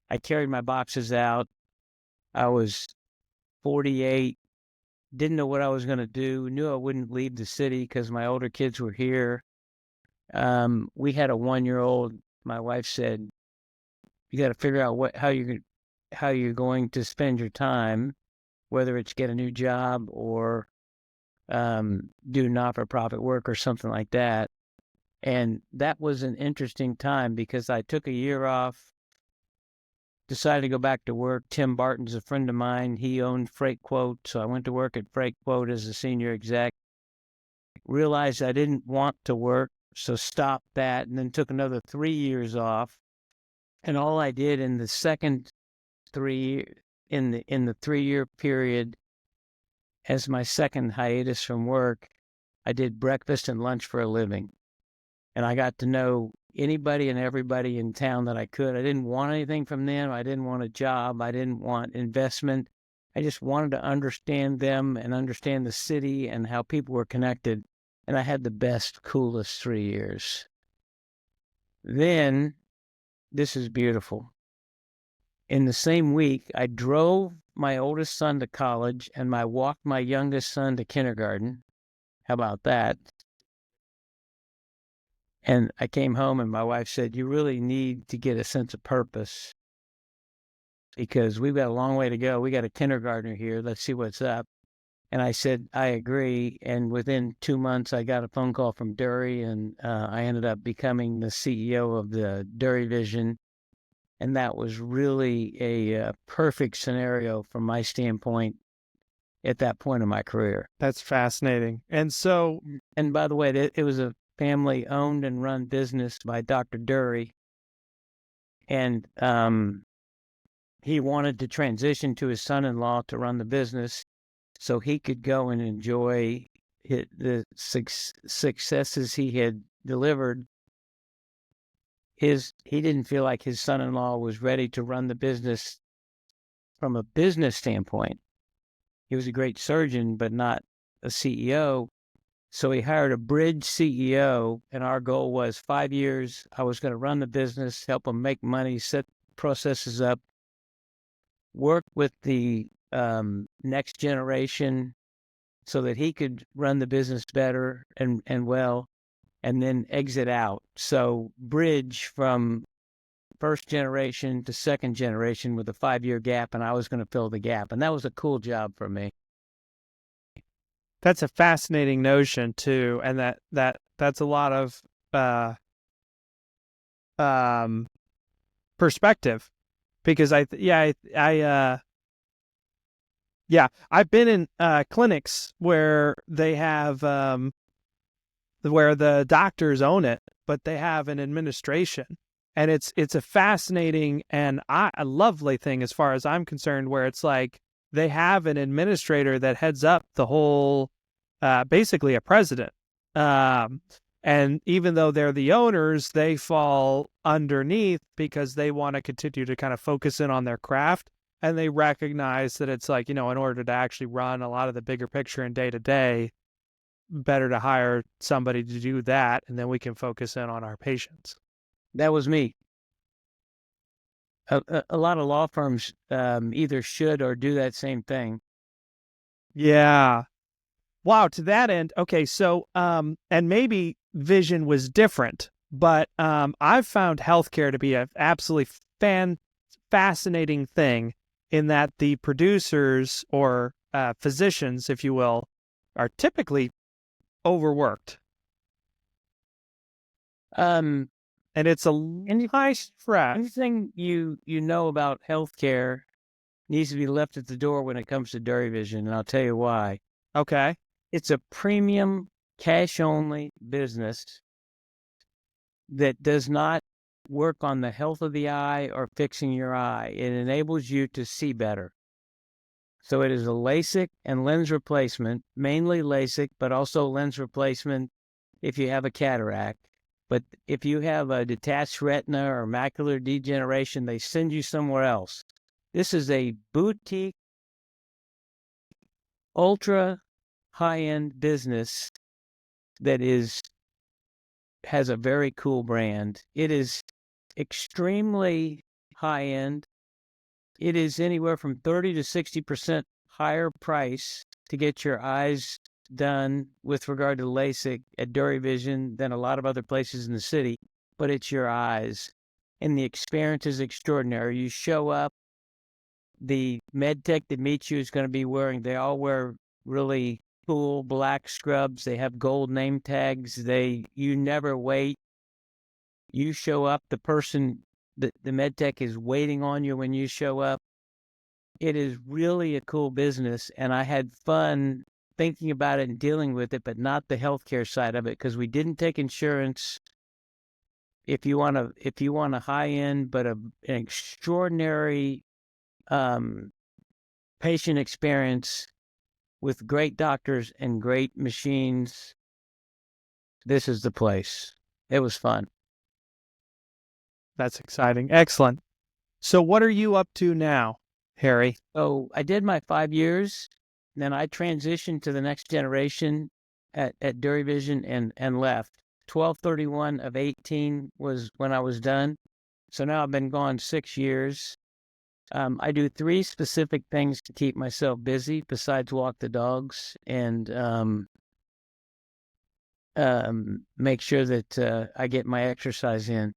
I carried my boxes out. I was 48, didn't know what I was going to do, knew I wouldn't leave the city because my older kids were here. We had a 1-year-old. My wife said, you got to figure out how you're going to spend your time, whether it's get a new job or do not-for-profit work or something like that. And that was an interesting time because I took a year off, decided to go back to work. Tim Barton's a friend of mine. He owned Freight Quote, so I went to work at Freight Quote as a senior exec. Realized I didn't want to work, so stopped that, and then took another 3 years off. And all I did in the second in the 3-year period as my second hiatus from work, I did breakfast and lunch for a living. And I got to know anybody and everybody in town that I could. I didn't want anything from them. I didn't want a job. I didn't want investment. I just wanted to understand them and understand the city and how people were connected. And I had the best, coolest 3 years. Then, this is beautiful. In the same week, I drove my oldest son to college and I walked my youngest son to kindergarten. How about that? And I came home and my wife said, you really need to get a sense of purpose because we've got a long way to go. We got a kindergartner here. Let's see what's up. And I said, I agree. And within 2 months, I got a phone call from Dury, and I ended up becoming the CEO of the Dury Vision. And that was really a perfect scenario from my standpoint at that point in my career. That's fascinating. And by the way, it was a family owned and run business by Dr. Dury. And he wanted to transition to his son-in-law to run the business so he could go and enjoy the successes he had delivered. He didn't feel like his son-in-law was ready to run the business from a business standpoint. He was a great surgeon, but not a CEO. So he hired a bridge CEO, and our goal was 5 years. I was going to run the business, help him make money, set processes up, work with the next generation so that he could run the business better and well, and then exit out. So bridge from first generation to second generation with a 5-year gap, and I was going to fill the gap. And that was a cool job for me. that's a fascinating notion too, and that's a lot of perspective, because I've been in clinics where they have where the doctors own it, but they have an administration, and it's a fascinating and a lovely thing as far as I'm concerned, where it's like they have an administrator that heads up the whole, basically a president. And even though they're the owners, they fall underneath because they want to continue to kind of focus in on their craft. and they recognize that it's like, in order to actually run a lot of the bigger picture and day to day, better to hire somebody to do that, and then we can focus in on our patients. That was me. A lot of law firms either should or do that same thing. Yeah. Wow. To that end, okay. So, and maybe vision was different, but I've found healthcare to be an absolutely fascinating thing in that the producers or physicians, if you will, are typically overworked. And it's a high stress. Anything you know about healthcare needs to be left at the door when it comes to Dairy Vision, and I'll tell you why. Okay. It's a premium, cash-only business that does not work on the health of the eye or fixing your eye. It enables you to see better. So it is a LASIK and lens replacement, mainly LASIK, but also lens replacement if you have a cataract. But if you have a detached retina or macular degeneration, they send you somewhere else. This is a boutique, ultra high-end business that has a very cool brand. It is extremely high-end. It is anywhere from 30 to 60% higher price to get your eyes done with regard to LASIK at Dairy Vision than a lot of other places in the city, but it's your eyes. And the experience is extraordinary. You show up, the med tech that meets you is going to be they all wear really cool black scrubs. They have gold name tags. You never wait. You show up, the med tech is waiting on you when you show up. It is really a cool business, and I had fun thinking about it and dealing with it, but not the healthcare side of it, because we didn't take insurance. If you want a high end but an extraordinary patient experience with great doctors and great machines, this is the place. It was fun. That's exciting. Excellent. So what are you up to now, Harry? So I did my 5 years, then I transitioned to the next generation at Dairy Vision and left. 12/31 of 18 was when I was done. So now I've been gone 6 years. I do 3 specific things to keep myself busy besides walk the dogs and make sure that I get my exercise in.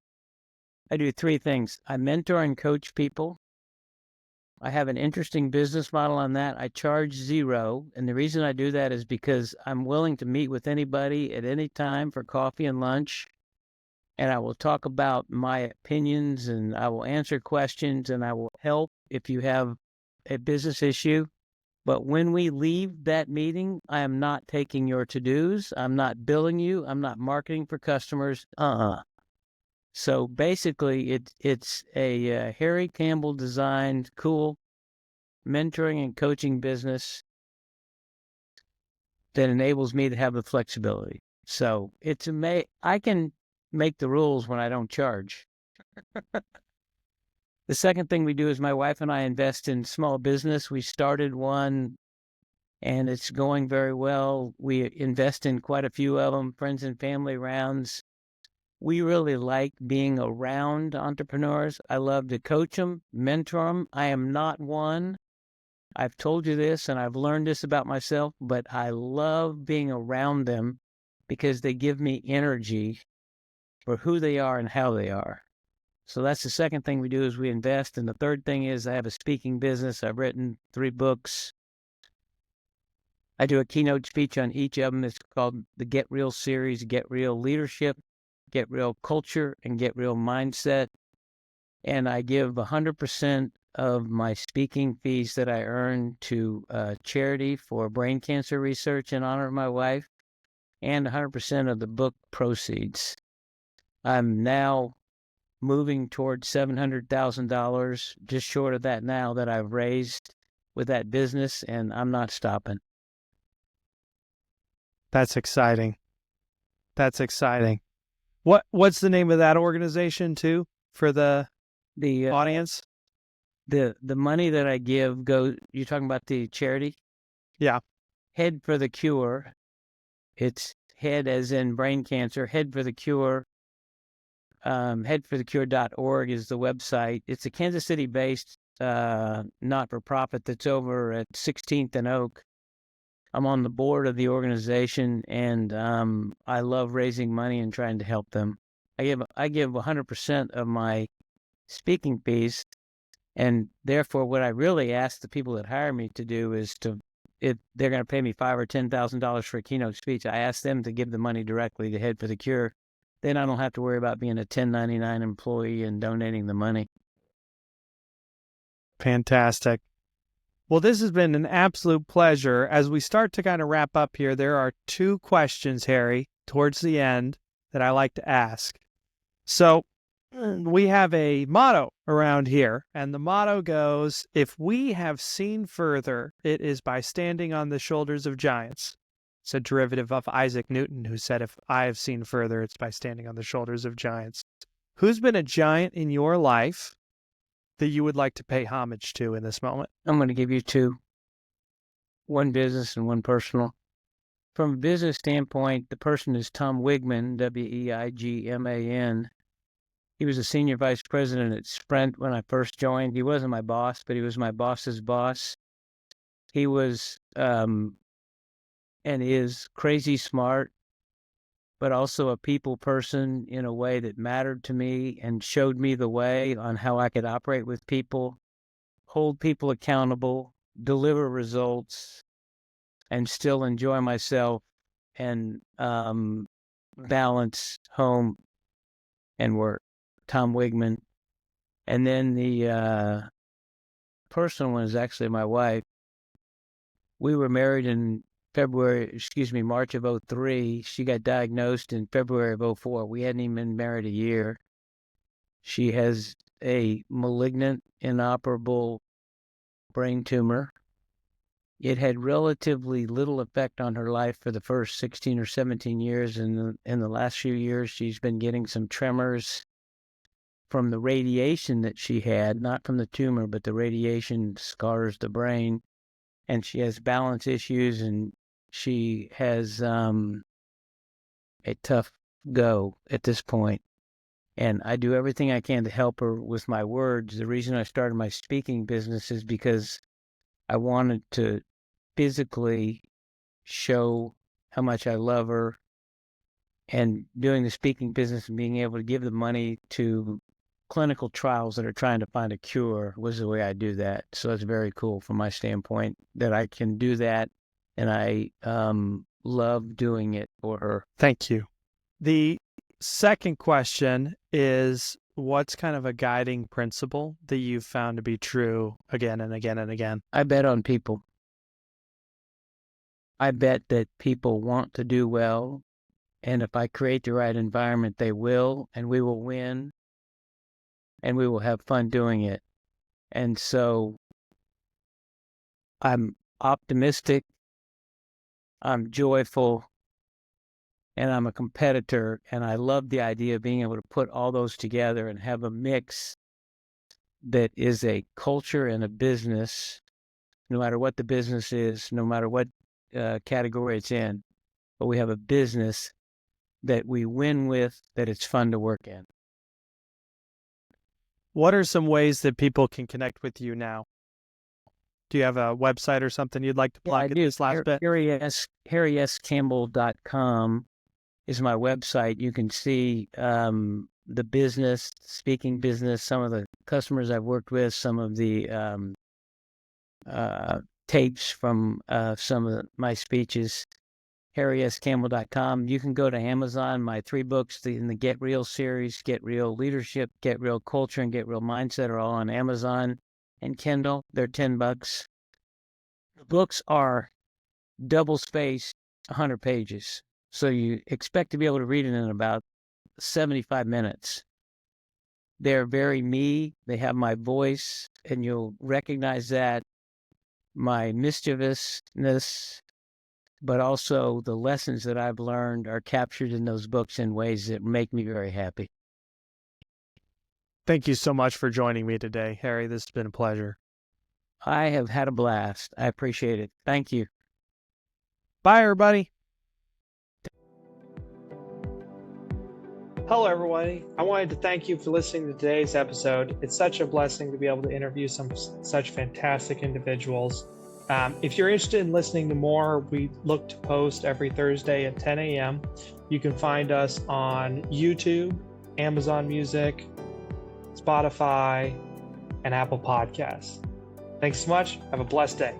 I do 3 things. I mentor and coach people. I have an interesting business model on that. I charge zero. And the reason I do that is because I'm willing to meet with anybody at any time for coffee and lunch. And I will talk about my opinions, and I will answer questions, and I will help if you have a business issue. But when we leave that meeting, I am not taking your to-dos. I'm not billing you. I'm not marketing for customers. So basically, it's a Harry Campbell designed, cool mentoring and coaching business that enables me to have the flexibility. So I can make the rules when I don't charge. The second thing we do is my wife and I invest in small business. We started one, and it's going very well. We invest in quite a few of them, friends and family rounds. We really like being around entrepreneurs. I love to coach them, mentor them. I am not one. I've told you this, and I've learned this about myself, but I love being around them because they give me energy for who they are and how they are. So that's the second thing we do is we invest. And the third thing is I have a speaking business. I've written 3 books. I do a keynote speech on each of them. It's called the Get Real series, Get Real Leadership, Get Real Culture, and Get Real Mindset. And I give 100% of my speaking fees that I earn to charity for brain cancer research in honor of my wife, and 100% of the book proceeds. I'm now moving towards $700,000, just short of that now, that I've raised with that business, and I'm not stopping. That's exciting. That's exciting. What's the name of that organization too for the audience? the money that I give goes. You're talking about the charity? Yeah. Head for the Cure. It's head as in brain cancer. Head for the Cure. Headforthecure.org is the website. It's a Kansas City-based not-for-profit that's over at 16th and Oak. I'm on the board of the organization, and I love raising money and trying to help them. I give 100% of my speaking fees, and therefore, what I really ask the people that hire me to do is if they're going to pay me $5,000 or $10,000 for a keynote speech, I ask them to give the money directly to Head for the Cure. Then I don't have to worry about being a 1099 employee and donating the money. Fantastic. Well, this has been an absolute pleasure. As we start to kind of wrap up here, there are 2 questions, Harry, towards the end that I like to ask. So we have a motto around here, and the motto goes, if we have seen further, it is by standing on the shoulders of giants. It's a derivative of Isaac Newton, who said, if I have seen further, it's by standing on the shoulders of giants. Who's been a giant in your life that you would like to pay homage to in this moment? I'm going to give you 2, one business and one personal. From a business standpoint, the person is Tom Wigman, Weigman. He was a senior vice president at Sprint when I first joined. He wasn't my boss, but he was my boss's boss. He was and is crazy smart, but also a people person in a way that mattered to me and showed me the way on how I could operate with people, hold people accountable, deliver results, and still enjoy myself and balance home and work. Tom Wigman. And then the personal one is actually my wife. We were married in March of 2003. She got diagnosed in February of 2004. We hadn't even been married a year. She has a malignant, inoperable brain tumor. It had relatively little effect on her life for the first 16 or 17 years. And in the last few years, she's been getting some tremors from the radiation that she had, not from the tumor, but the radiation scars the brain. And she has balance issues, and she has a tough go at this point. And I do everything I can to help her with my words. The reason I started my speaking business is because I wanted to physically show how much I love her. And doing the speaking business and being able to give the money to clinical trials that are trying to find a cure was the way I do that. So it's very cool from my standpoint that I can do that, and I love doing it for her. Thank you. The second question is, what's kind of a guiding principle that you've found to be true again and again and again? I bet on people. I bet that people want to do well, and if I create the right environment, they will, and we will win. And we will have fun doing it. And so I'm optimistic, I'm joyful, and I'm a competitor. And I love the idea of being able to put all those together and have a mix that is a culture and a business, no matter what the business is, no matter what category it's in. But we have a business that we win with, that it's fun to work in. What are some ways that people can connect with you now? Do you have a website or something you'd like to plug in this last bit? HarrySCampbell.com is my website. You can see the business, speaking business, some of the customers I've worked with, some of the tapes from some of my speeches. HarrySCampbell.com. You can go to Amazon. My 3 books in the Get Real series, Get Real Leadership, Get Real Culture, and Get Real Mindset are all on Amazon and Kindle. They're $10. The books are double-spaced, 100 pages. So you expect to be able to read it in about 75 minutes. They're very me. They have my voice, and you'll recognize that. My mischievousness, but also the lessons that I've learned are captured in those books in ways that make me very happy. Thank you so much for joining me today, Harry. This has been a pleasure. I have had a blast. I appreciate it. Thank you. Bye, everybody. Hello, everybody. I wanted to thank you for listening to today's episode. It's such a blessing to be able to interview some such fantastic individuals. If you're interested in listening to more, we look to post every Thursday at 10 a.m. You can find us on YouTube, Amazon Music, Spotify, and Apple Podcasts. Thanks so much. Have a blessed day.